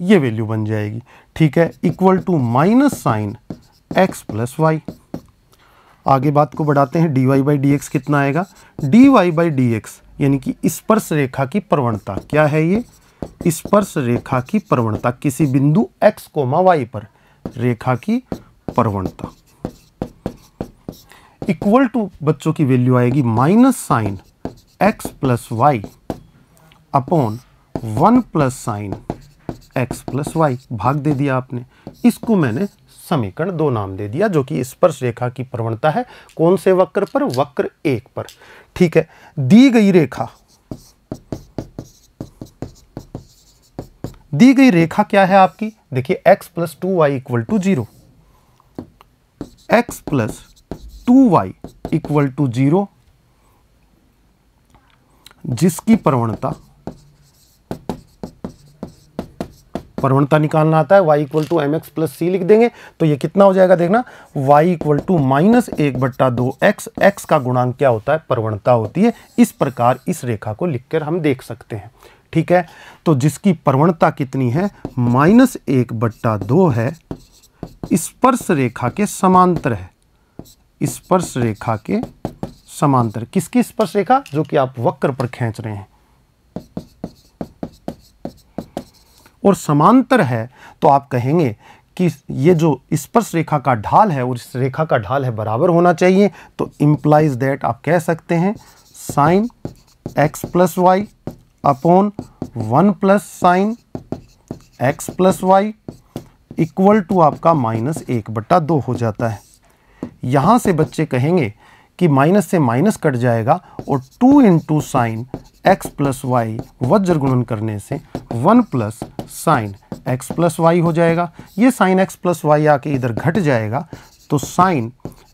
ये वैल्यू बन जाएगी, ठीक है, equal to minus sine x plus y. आगे बात को बढ़ाते हैं। dy/dx कितना आएगा? dy/dx यानी कि स्पर्श रेखा की प्रवणता क्या है? ये स्पर्श रेखा की प्रवणता किसी बिंदु x, y पर रेखा की प्रवणता इक्वल टू बच्चों की वैल्यू आएगी minus sine x plus y upon 1 plus sine x plus y. भाग दे दिया आपने, इसको मैंने समीकरण 2 नाम दे दिया जो कि स्पर्श रेखा की प्रवणता है। कौन से वक्र पर? वक्र 1 पर, ठीक है। दी गई रेखा क्या है आपकी? देखिए x plus 2y equal to 0, x plus 2y equal to 0 जिसकी प्रवणता निकालना आता है y equal to mx plus C लिख देंगे तो ये कितना हो जाएगा? देखना, y equal to -1/2x, x का गुणांक क्या होता है? प्रवणता होती है। इस प्रकार इस रेखा को लिखकर हम देख सकते हैं, ठीक है। तो जिसकी प्रवणता कितनी है? -1/2 है, स्पर्श रेखा के समांतर है। स्पर्श रेखा के समांतर, किसकी स्पर्श रेखा? जो कि आप वक्र पर खींच रहे हैं। और समांतर है तो आप कहेंगे कि ये जो स्पर्श रेखा का ढाल है और इस रेखा का ढाल है बराबर होना चाहिए। तो इंप्लाइज दैट आप कह सकते हैं sine x plus y upon 1 plus sine x plus y equal to आपका -1/2 हो जाता है। यहाँ से बच्चे कहेंगे कि माइनस से माइनस कट जाएगा और 2 into sine x plus y वज्र गुणन करने से 1 plus sine x plus y हो जाएगा। ये साइन x प्लस वाई आके इधर घट जाएगा तो sine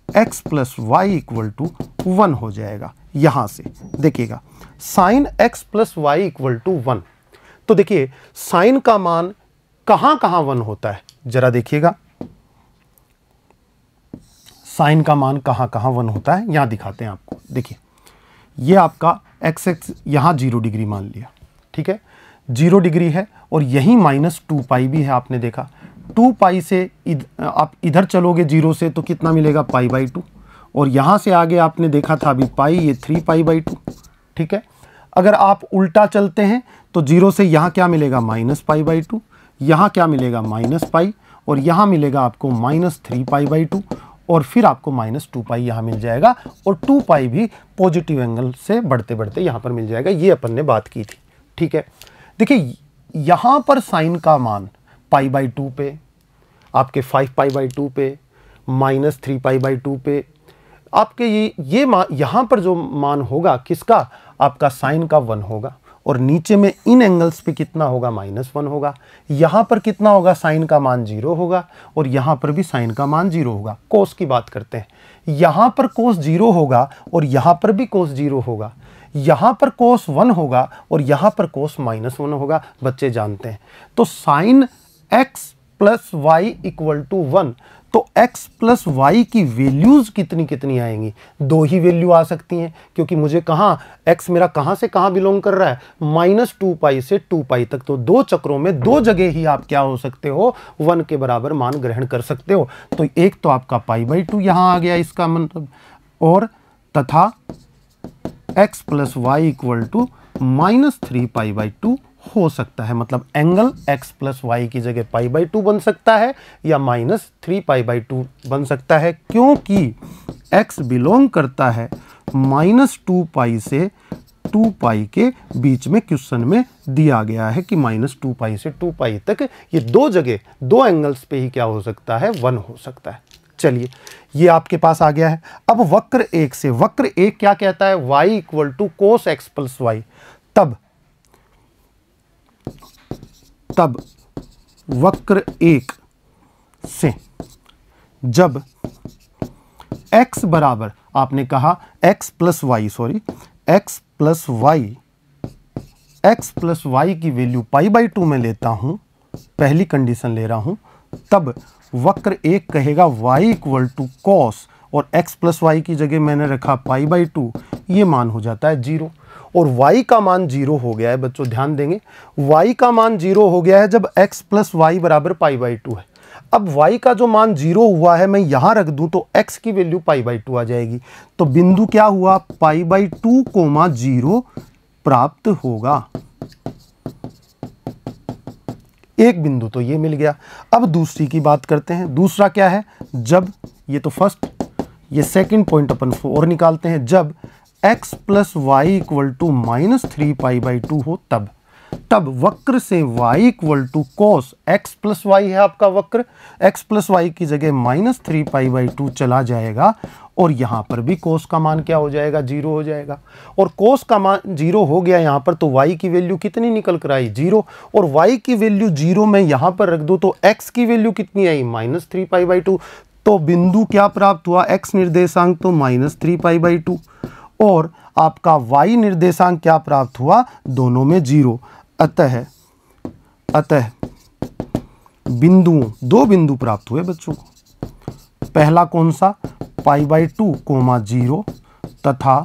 x plus y equal to 1 हो जाएगा। यहाँ से देखिएगा sine x plus y equal to 1, तो देखिए साइन का मान कहाँ कहाँ 1 होता है? जरा देखिएगा साइन का मान कहाँ कहाँ 1 होता है, यहाँ दिखाते हैं आपको। देखिए ये आपका x यहाँ 0 डिग्री मान लिया, ठीक है, 0 डिग्री है और यहीं -2π भी है। आपने देखा 2π से आप इधर चलोगे 0 से तो कितना मिलेगा? π/2। और यहाँ से आगे आपने देखा था अभी पाई, ये 3π/2, ठीक है। अगर आप उल्टा चलते हैं तो 0 से यहाँ क्या मिलेगा? -π/2, यहाँ क्या मिलेगा? -π, और यहाँ मिलेगा आपको -3π/2 और फिर आपको -2π यहाँ मिल जाएगा और 2π भी पॉजिटिव एंगल से बढ़ते बढ़ते यहाँ पर मिल जाएगा। ये अपन ने बात की थी, ठीक है। देखिए यहाँ पर साइन का मान π/2 पे, आपके 5π/2 पे, -3π/2 पे, आपके ये यहाँ पर जो मान होगा किसका, आपका साइन का 1 होगा, और नीचे में इन एंगल्स पे कितना होगा, -1 होगा। यहाँ पर कितना होगा, साइन का मान 0 होगा, और यहाँ पर भी साइन का मान 0 होगा। कोस की बात करते हैं, यहाँ पर कोस 0 होगा और यहाँ पर भी कोस 0 होगा, यहाँ पर कोस 1 होगा और यहाँ पर कोस -1 होगा, बच्चे जानते हैं। तो sine x plus y equal to 1, तो x प्लस वाई की वैल्यूज कितनी कितनी आएंगी, 2 ही वैल्यू आ सकती हैं, क्योंकि मुझे कहाँ x मेरा कहाँ से कहाँ बिलोंग कर रहा है, -2π से 2π तक। तो 2 चक्रों में 2 जगह ही आप क्या हो सकते हो, 1 के बराबर मान ग्रहण कर सकते हो। तो एक तो आपका π/2 यहाँ आ गया इसका मतलब, और तथा x plus y equal to -3π/2 हो सकता है। मतलब एंगल x प्लस वाई की जगह π/2 बन सकता है या -3π/2 बन सकता है, क्योंकि x बिलोंग करता है -2π से 2π के बीच में। क्वेश्चन में दिया गया है कि -2π से 2π तक ये 2 जगह 2 एंगल्स पे ही क्या हो सकता है, 1 हो सकता है। चलिए ये आपके पास आ गया है। अब वक्र 1 से, वक्र 1 क्या कहता है, y equal to cos x plus y. तब वक्र 1 से जब x बराबर, आपने कहा x प्लस वाई की वैल्यू π/2 में लेता हूं, पहली कंडीशन ले रहा हूं, तब वक्र 1 कहेगा y इक्वल टू कॉस, और x प्लस वाई की जगह मैंने रखा π/2, ये मान हो जाता है 0। और y का मान 0 हो गया है बच्चों, ध्यान देंगे, y का मान 0 हो गया है जब x प्लस वाई बराबर π/2 है। अब y का जो मान 0 हुआ है मैं यहां रख दूं तो x की वैल्यू π/2 आ जाएगी। तो बिंदु क्या हुआ, π/2, 0 प्राप्त होगा। एक बिंदु तो ये मिल गया। अब दूसरी की बात करते हैं। दूसरा क्या है, जब, ये तो फर्स्ट, ये सेकंड पॉइंट अपन और निकालते हैं, जब x plus y equal to -3π/2 हो, तब वक्र से y equal to cos x plus y है आपका वक्र, x प्लस वाई की जगह -3π/2 चला जाएगा, और यहाँ पर भी कोस का मान क्या हो जाएगा, 0 हो जाएगा। और कोस का मान 0 हो गया यहाँ पर, तो y की वैल्यू कितनी निकल कर आई, 0, और y की वैल्यू 0 मैं यहाँ पर रख दूँ तो x की वैल्यू कितनी आई, -3π/2। तो बिंदु क्या प्राप्त हुआ, x निर्देशांक तो -3π/2, और आपका y निर्देशांक क्या प्राप्त हुआ, दोनों में 0। अतः बिंदुओं, 2 बिंदु प्राप्त हुए बच्चों को। पहला कौन सा, π/2, 0 तथा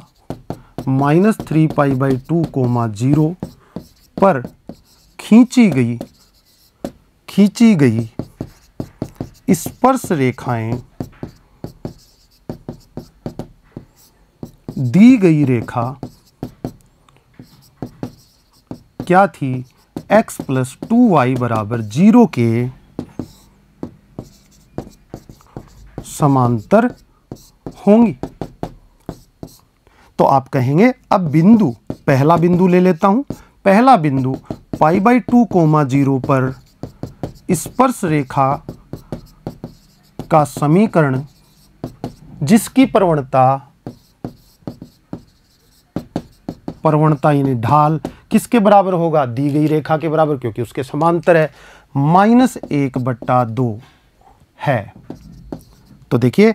-3π/2, 0 पर खींची गई स्पर्श रेखाएं, दी गई रेखा क्या थी, x प्लस 2y बराबर 0 के समांतर होंगी। तो आप कहेंगे, अब बिंदु, पहला बिंदु ले लेता हूं, पहला बिंदु π/2, 0 पर स्पर्श रेखा का समीकरण जिसकी प्रवणता यानी ढाल किसके बराबर होगा, दी गई रेखा के बराबर, क्योंकि उसके समांतर है, -1/2 है। तो देखिए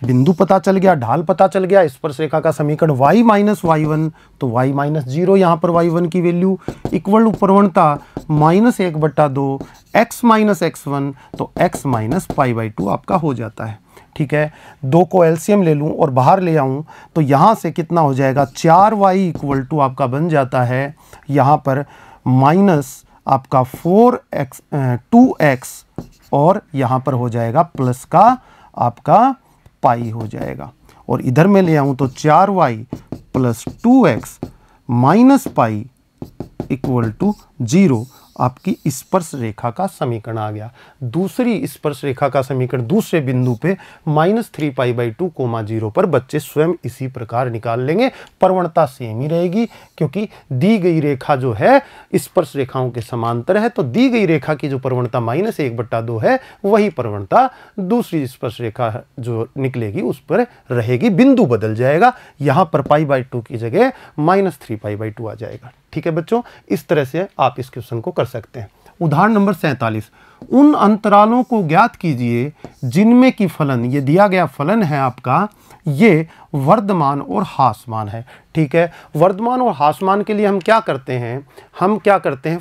बिंदु पता चल गया, ढाल पता चल गया, स्पर्श रेखा का समीकरण y माइनस y1, तो y माइनस 0 यहाँ पर y1 की वैल्यू इक्वल टू प्रवणता -1/2 x माइनस x1, तो x माइनस π/2 आपका हो जाता है। ठीक है, 2 को एलसीएम ले लूँ और बाहर ले आऊँ तो यहाँ से कितना हो जाएगा, 4y इक्वल टू आपका बन जाता है यहाँ पर माइनस आपका 2x, और यहाँ पर हो जाएगा प्लस का आपका पाई हो जाएगा, और इधर में ले आऊँ तो 4y plus 2x minus pi equal to 0। आपकी स्पर्श रेखा का समीकरण आ गया। दूसरी स्पर्श रेखा का समीकरण दूसरे बिंदु पे -3π/2 0 पर बच्चे स्वयं इसी प्रकार निकाल लेंगे। प्रवणता सेम ही रहेगी क्योंकि दी गई रेखा जो है स्पर्श रेखाओं के समांतर है, तो दी गई रेखा की जो प्रवणता -1/2 है वही प्रवणता दूसरी स्पर्श रेखा जो निकलेगी उस पर रहेगी। बिंदु बदल जाएगा, यहां पर π/2 की जगह -3π/2 आ जाएगा। ठीक है बच्चों, इस तरह से आप इस क्वेश्चन को कर सकते हैं। उदाहरण नंबर 47, उन अंतरालों को ज्ञात कीजिए जिनमें की फलन, ये दिया गया फलन है आपका, ये वर्धमान और ह्रासमान है। ठीक है, वर्धमान और ह्रासमान के लिए हम क्या करते हैं,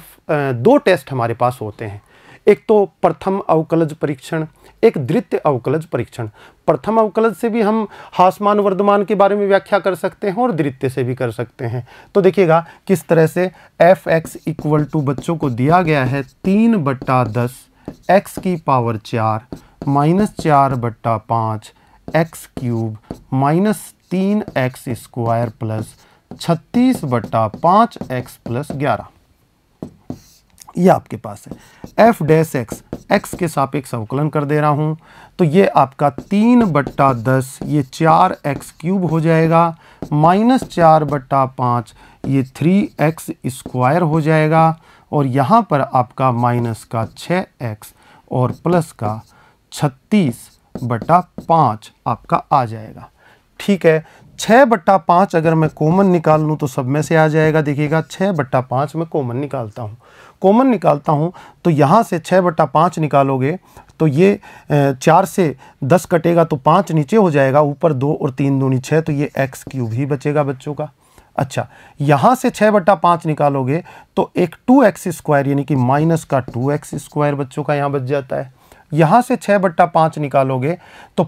दो टेस्ट हमारे पास होते हैं। एक तो प्रथम अवकलज परीक्षण, एक द्वितीय अवकलज परीक्षण। प्रथम अवकलज से भी हम ह्रासमान वर्धमान के बारे में व्याख्या कर सकते हैं और द्वितीय से भी कर सकते हैं। तो देखिएगा किस तरह से f(x) = बच्चों को दिया गया है 3/10 x की power 4 -4/5 x³ -3x² plus 36/5 x + 11। ये आपके पास है। f(x) x के सापेक्ष अवकलन कर दे रहा हूं, तो ये आपका 3/10 ये 4x³ हो जाएगा, -4/5 ये 3x² हो जाएगा, और यहाँ पर आपका माइनस का 6x और प्लस का 36/5 आपका आ जाएगा। ठीक है, 6/5 अगर मैं कॉमन निकाल लूँ तो सब में से आ जाएगा। देखिएगा 6/5 मैं कॉमन निकालता हूँ, तो यहाँ से 6/5 निकालोगे तो ये 4 से 10 कटेगा तो 5 नीचे हो जाएगा, ऊपर 2 और 3 दूनी 6, तो ये x³ ही बचेगा बच्चों का। अच्छा, यहाँ से 6/5 निकालोगे तो एक 2x² यानी कि माइनस का 2x² बच्चों का यहाँ बच जाता है। यहाँ से 6/5 निकालोगे तो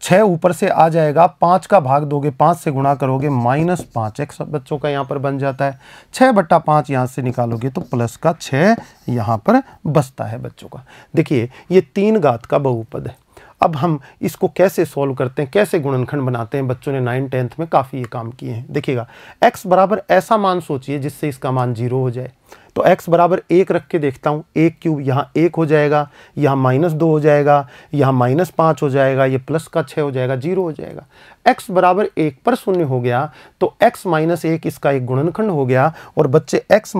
6 ऊपर से आ जाएगा, 5 का भाग दोगे, 5 से गुणा करोगे, -5x बच्चों का यहाँ पर बन जाता है। 6/5 यहाँ से निकालोगे तो प्लस का 6 यहाँ पर बचता है बच्चों का। देखिए ये 3 घात का बहुपद है। अब हम इसको कैसे सॉल्व करते हैं, कैसे गुणनखंड बनाते हैं, बच्चों ने 9th 10th में काफ़ी ये काम किए हैं। देखिएगा x बराबर ऐसा मान सोचिए जिससे इसका मान 0 हो जाए। तो x बराबर 1 रख के देखता हूँ, 1³ यहाँ 1 हो जाएगा, यहाँ -2 हो जाएगा, यहाँ -5 हो जाएगा, ये प्लस का 6 हो जाएगा, 0 हो जाएगा। x बराबर 1 पर 0 हो गया तो x - 1 इसका एक गुणनखंड हो गया, और बच्चे x -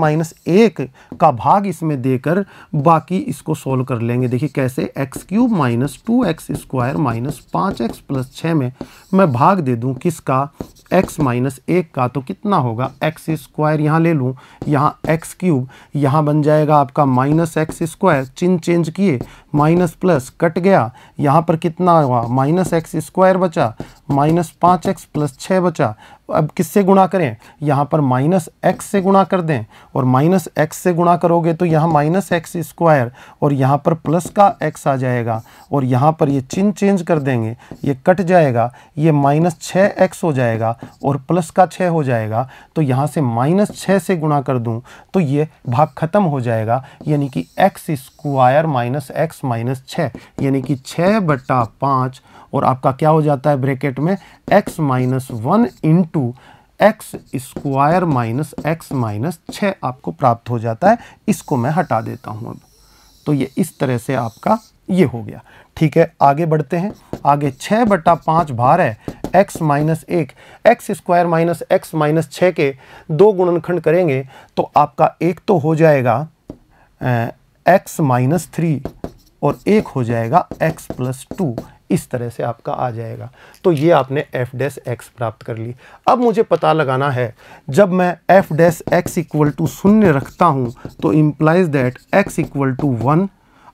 1 का भाग इसमें देकर बाकी इसको सोल्व कर लेंगे। देखिए कैसे, x³ -2x² -5x + 6 में मैं भाग दे दूँ किसका, x - 1 का, तो कितना होगा, x² यहाँ ले लूँ, यहाँ x³ यहाँ बन जाएगा आपका -x², चिन्ह चेंज किए, माइनस प्लस कट गया, यहाँ पर कितना हुआ, -x² बचा, -5x + 6 बचा। अब किससे गुणा करें, यहाँ पर -x से गुणा कर दें, और -x से गुणा करोगे तो यहाँ -x² और यहाँ पर प्लस का x आ जाएगा, और यहाँ पर ये चिन्ह चेंज कर देंगे, ये कट जाएगा, ये -6x हो जाएगा और प्लस का 6 हो जाएगा। तो यहाँ से -6 से गुणा कर दूँ तो ये भाग खत्म हो जाएगा, यानी कि x² - x - 6 यानी कि 6/5, और आपका क्या हो जाता है ब्रैकेट में, x - 1 × x² - x - 6 आपको प्राप्त हो जाता है। इसको मैं हटा देता हूँ अब, तो ये इस तरह से आपका ये हो गया। ठीक है, आगे बढ़ते हैं। आगे 6/5 भार है x - 1, x² - x - 6 के 2 गुणनखंड करेंगे तो आपका एक तो हो जाएगा x - 3 और एक हो जाएगा x + 2, इस तरह से आपका आ जाएगा। तो ये आपने f' प्राप्त कर ली। अब मुझे पता लगाना है, जब मैं f' = 0 रखता हूँ तो इम्प्लाइज दैट x = 1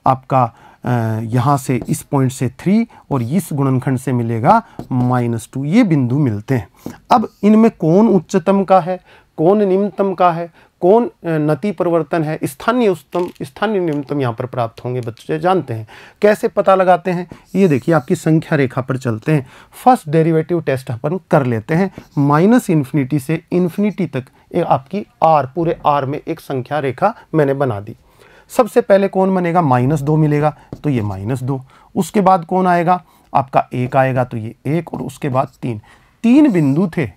आपका यहाँ से इस पॉइंट से 3 और इस गुणनखंड से मिलेगा -2, ये बिंदु मिलते हैं। अब इनमें कौन उच्चतम का है, कौन निम्नतम का है, कौन नति परिवर्तन है, स्थानीय उच्चतम स्थानीय निम्नतम यहाँ पर प्राप्त होंगे बच्चे जानते हैं। कैसे पता लगाते हैं, ये देखिए आपकी संख्या रेखा पर चलते हैं। फर्स्ट डेरिवेटिव टेस्ट अपन कर लेते हैं। -∞ से ∞ तक आपकी पूरे R में एक संख्या रेखा मैंने बना दी। सबसे पहले कौन बनेगा, -2 मिलेगा, तो ये -2। उसके बाद कौन आएगा, आपका 1 आएगा, तो ये 1, और उसके बाद 3 बिंदु थे।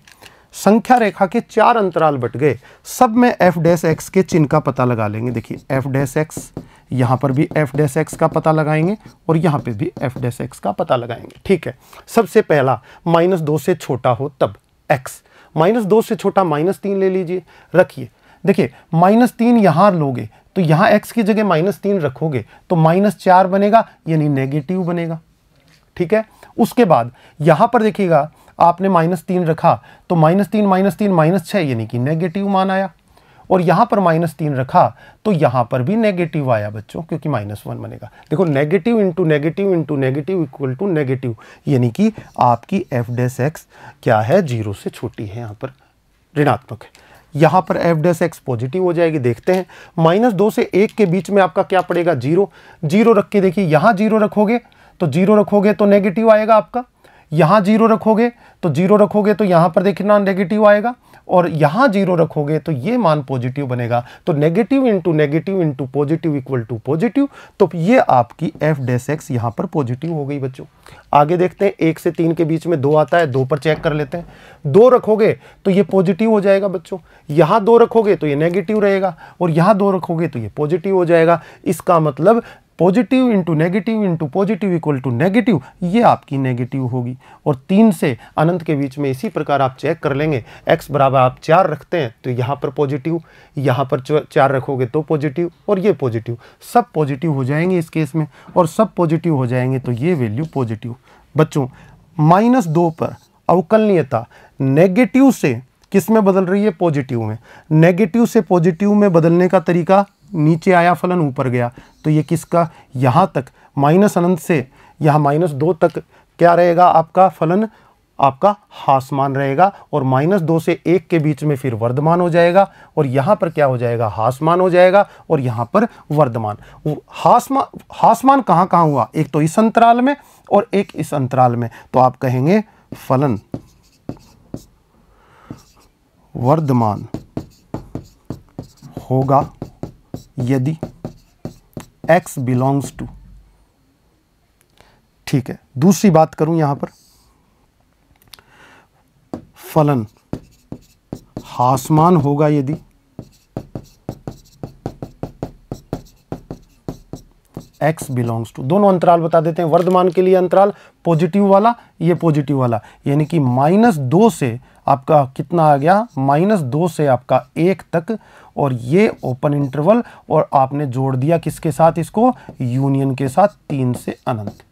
संख्या रेखा के 4 अंतराल बट गए, सब में एफ डैश एक्स के चिन्ह का पता लगा लेंगे। देखिए एफ डैश एक्स, यहाँ पर भी एफ डैश एक्स का पता लगाएंगे और यहाँ पे भी एफ डैश एक्स का पता लगाएंगे। ठीक है, सबसे पहला -2 से छोटा हो तब एक्स, -2 से छोटा -3 ले लीजिए, रखिए। देखिए -3 यहाँ लोगे तो यहाँ x की जगह -3 रखोगे तो -4 बनेगा, यानी नेगेटिव बनेगा। ठीक है, उसके बाद यहाँ पर देखिएगा आपने -3 रखा तो -3 -6 यानी कि नेगेटिव मान आया, और यहाँ पर -3 रखा तो यहाँ पर भी नेगेटिव आया बच्चों, क्योंकि -1 बनेगा। देखो negative into negative into negative equal to negative, यानी कि आपकी एफ डैश एक्स क्या है, 0 से छोटी है, यहाँ पर ऋणात्मक है। यहाँ पर एफ डैश एक्स पॉजिटिव हो जाएगी। देखते हैं -2 से 1 के बीच में आपका क्या पड़ेगा, 0। 0 रख के देखिए, यहाँ 0 रखोगे तो 0 रखोगे तो नेगेटिव आएगा आपका, यहाँ 0 रखोगे तो 0 रखोगे तो यहाँ पर देखना नेगेटिव आएगा, और यहाँ 0 रखोगे तो ये मान पॉजिटिव बनेगा। तो negative into positive equal to positive, तो ये आपकी एफ डैश एक्स यहाँ पर पॉजिटिव हो गई बच्चों। आगे देखते हैं, 1 से 3 के बीच में 2 आता है, 2 पर चेक कर लेते हैं। 2 रखोगे तो ये पॉजिटिव हो जाएगा बच्चों, यहाँ 2 रखोगे तो ये नेगेटिव रहेगा, और यहाँ 2 रखोगे तो ये पॉजिटिव हो जाएगा। इसका मतलब positive into positive equal to negative, ये आपकी नेगेटिव होगी। और 3 से अनंत के बीच में इसी प्रकार आप चेक कर लेंगे। x बराबर आप 4 रखते हैं तो यहाँ पर पॉजिटिव, यहाँ पर 4 रखोगे तो पॉजिटिव, और ये पॉजिटिव, सब पॉजिटिव हो जाएंगे इस केस में, और सब पॉजिटिव हो जाएंगे तो ये वैल्यू पॉजिटिव। बच्चों -2 पर अवकलनीयता नेगेटिव से किस में बदल रही है, पॉजिटिव में। नेगेटिव से पॉजिटिव में बदलने का तरीका, नीचे आया फलन ऊपर गया, तो ये किसका, यहाँ तक -अनंत से यहाँ -2 तक क्या रहेगा आपका फलन, आपका हासमान रहेगा, और -2 से 1 के बीच में फिर वर्धमान हो जाएगा, और यहाँ पर क्या हो जाएगा, हासमान हो जाएगा, और यहाँ पर वर्धमान। हासमान कहाँ कहाँ हुआ, एक तो इस अंतराल में और एक इस अंतराल में, तो आप कहेंगे फलन वर्धमान होगा यदि x बिलोंग्स टू। ठीक है, दूसरी बात करूं यहां पर, फलन हासमान होगा यदि x बिलोंग्स टू। दोनों अंतराल बता देते हैं। वर्धमान के लिए अंतराल पॉजिटिव वाला, ये पॉजिटिव वाला, यानी कि -2 से आपका कितना आ गया, -2 से आपका 1 तक, और ये ओपन इंटरवल, और आपने जोड़ दिया किसके साथ, इसको यूनियन के साथ, 3 से अनंत।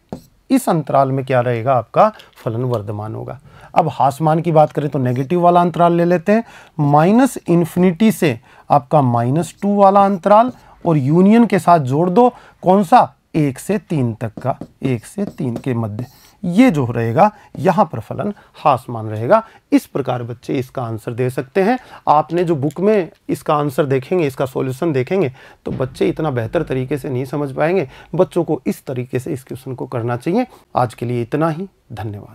इस अंतराल में क्या रहेगा, आपका फलन वर्धमान होगा। अब हासमान की बात करें तो नेगेटिव वाला अंतराल ले लेते हैं, -∞ से आपका -2 वाला अंतराल, और यूनियन के साथ जोड़ दो कौन सा, 1 से 3 तक का, 1 से 3 के मध्य, ये जो रहेगा यहाँ पर फलन हासमान रहेगा। इस प्रकार बच्चे इसका आंसर दे सकते हैं। आपने जो बुक में इसका आंसर देखेंगे, इसका सॉल्यूशन देखेंगे, तो बच्चे इतना बेहतर तरीके से नहीं समझ पाएंगे। बच्चों को इस तरीके से इस क्वेश्चन को करना चाहिए। आज के लिए इतना ही, धन्यवाद।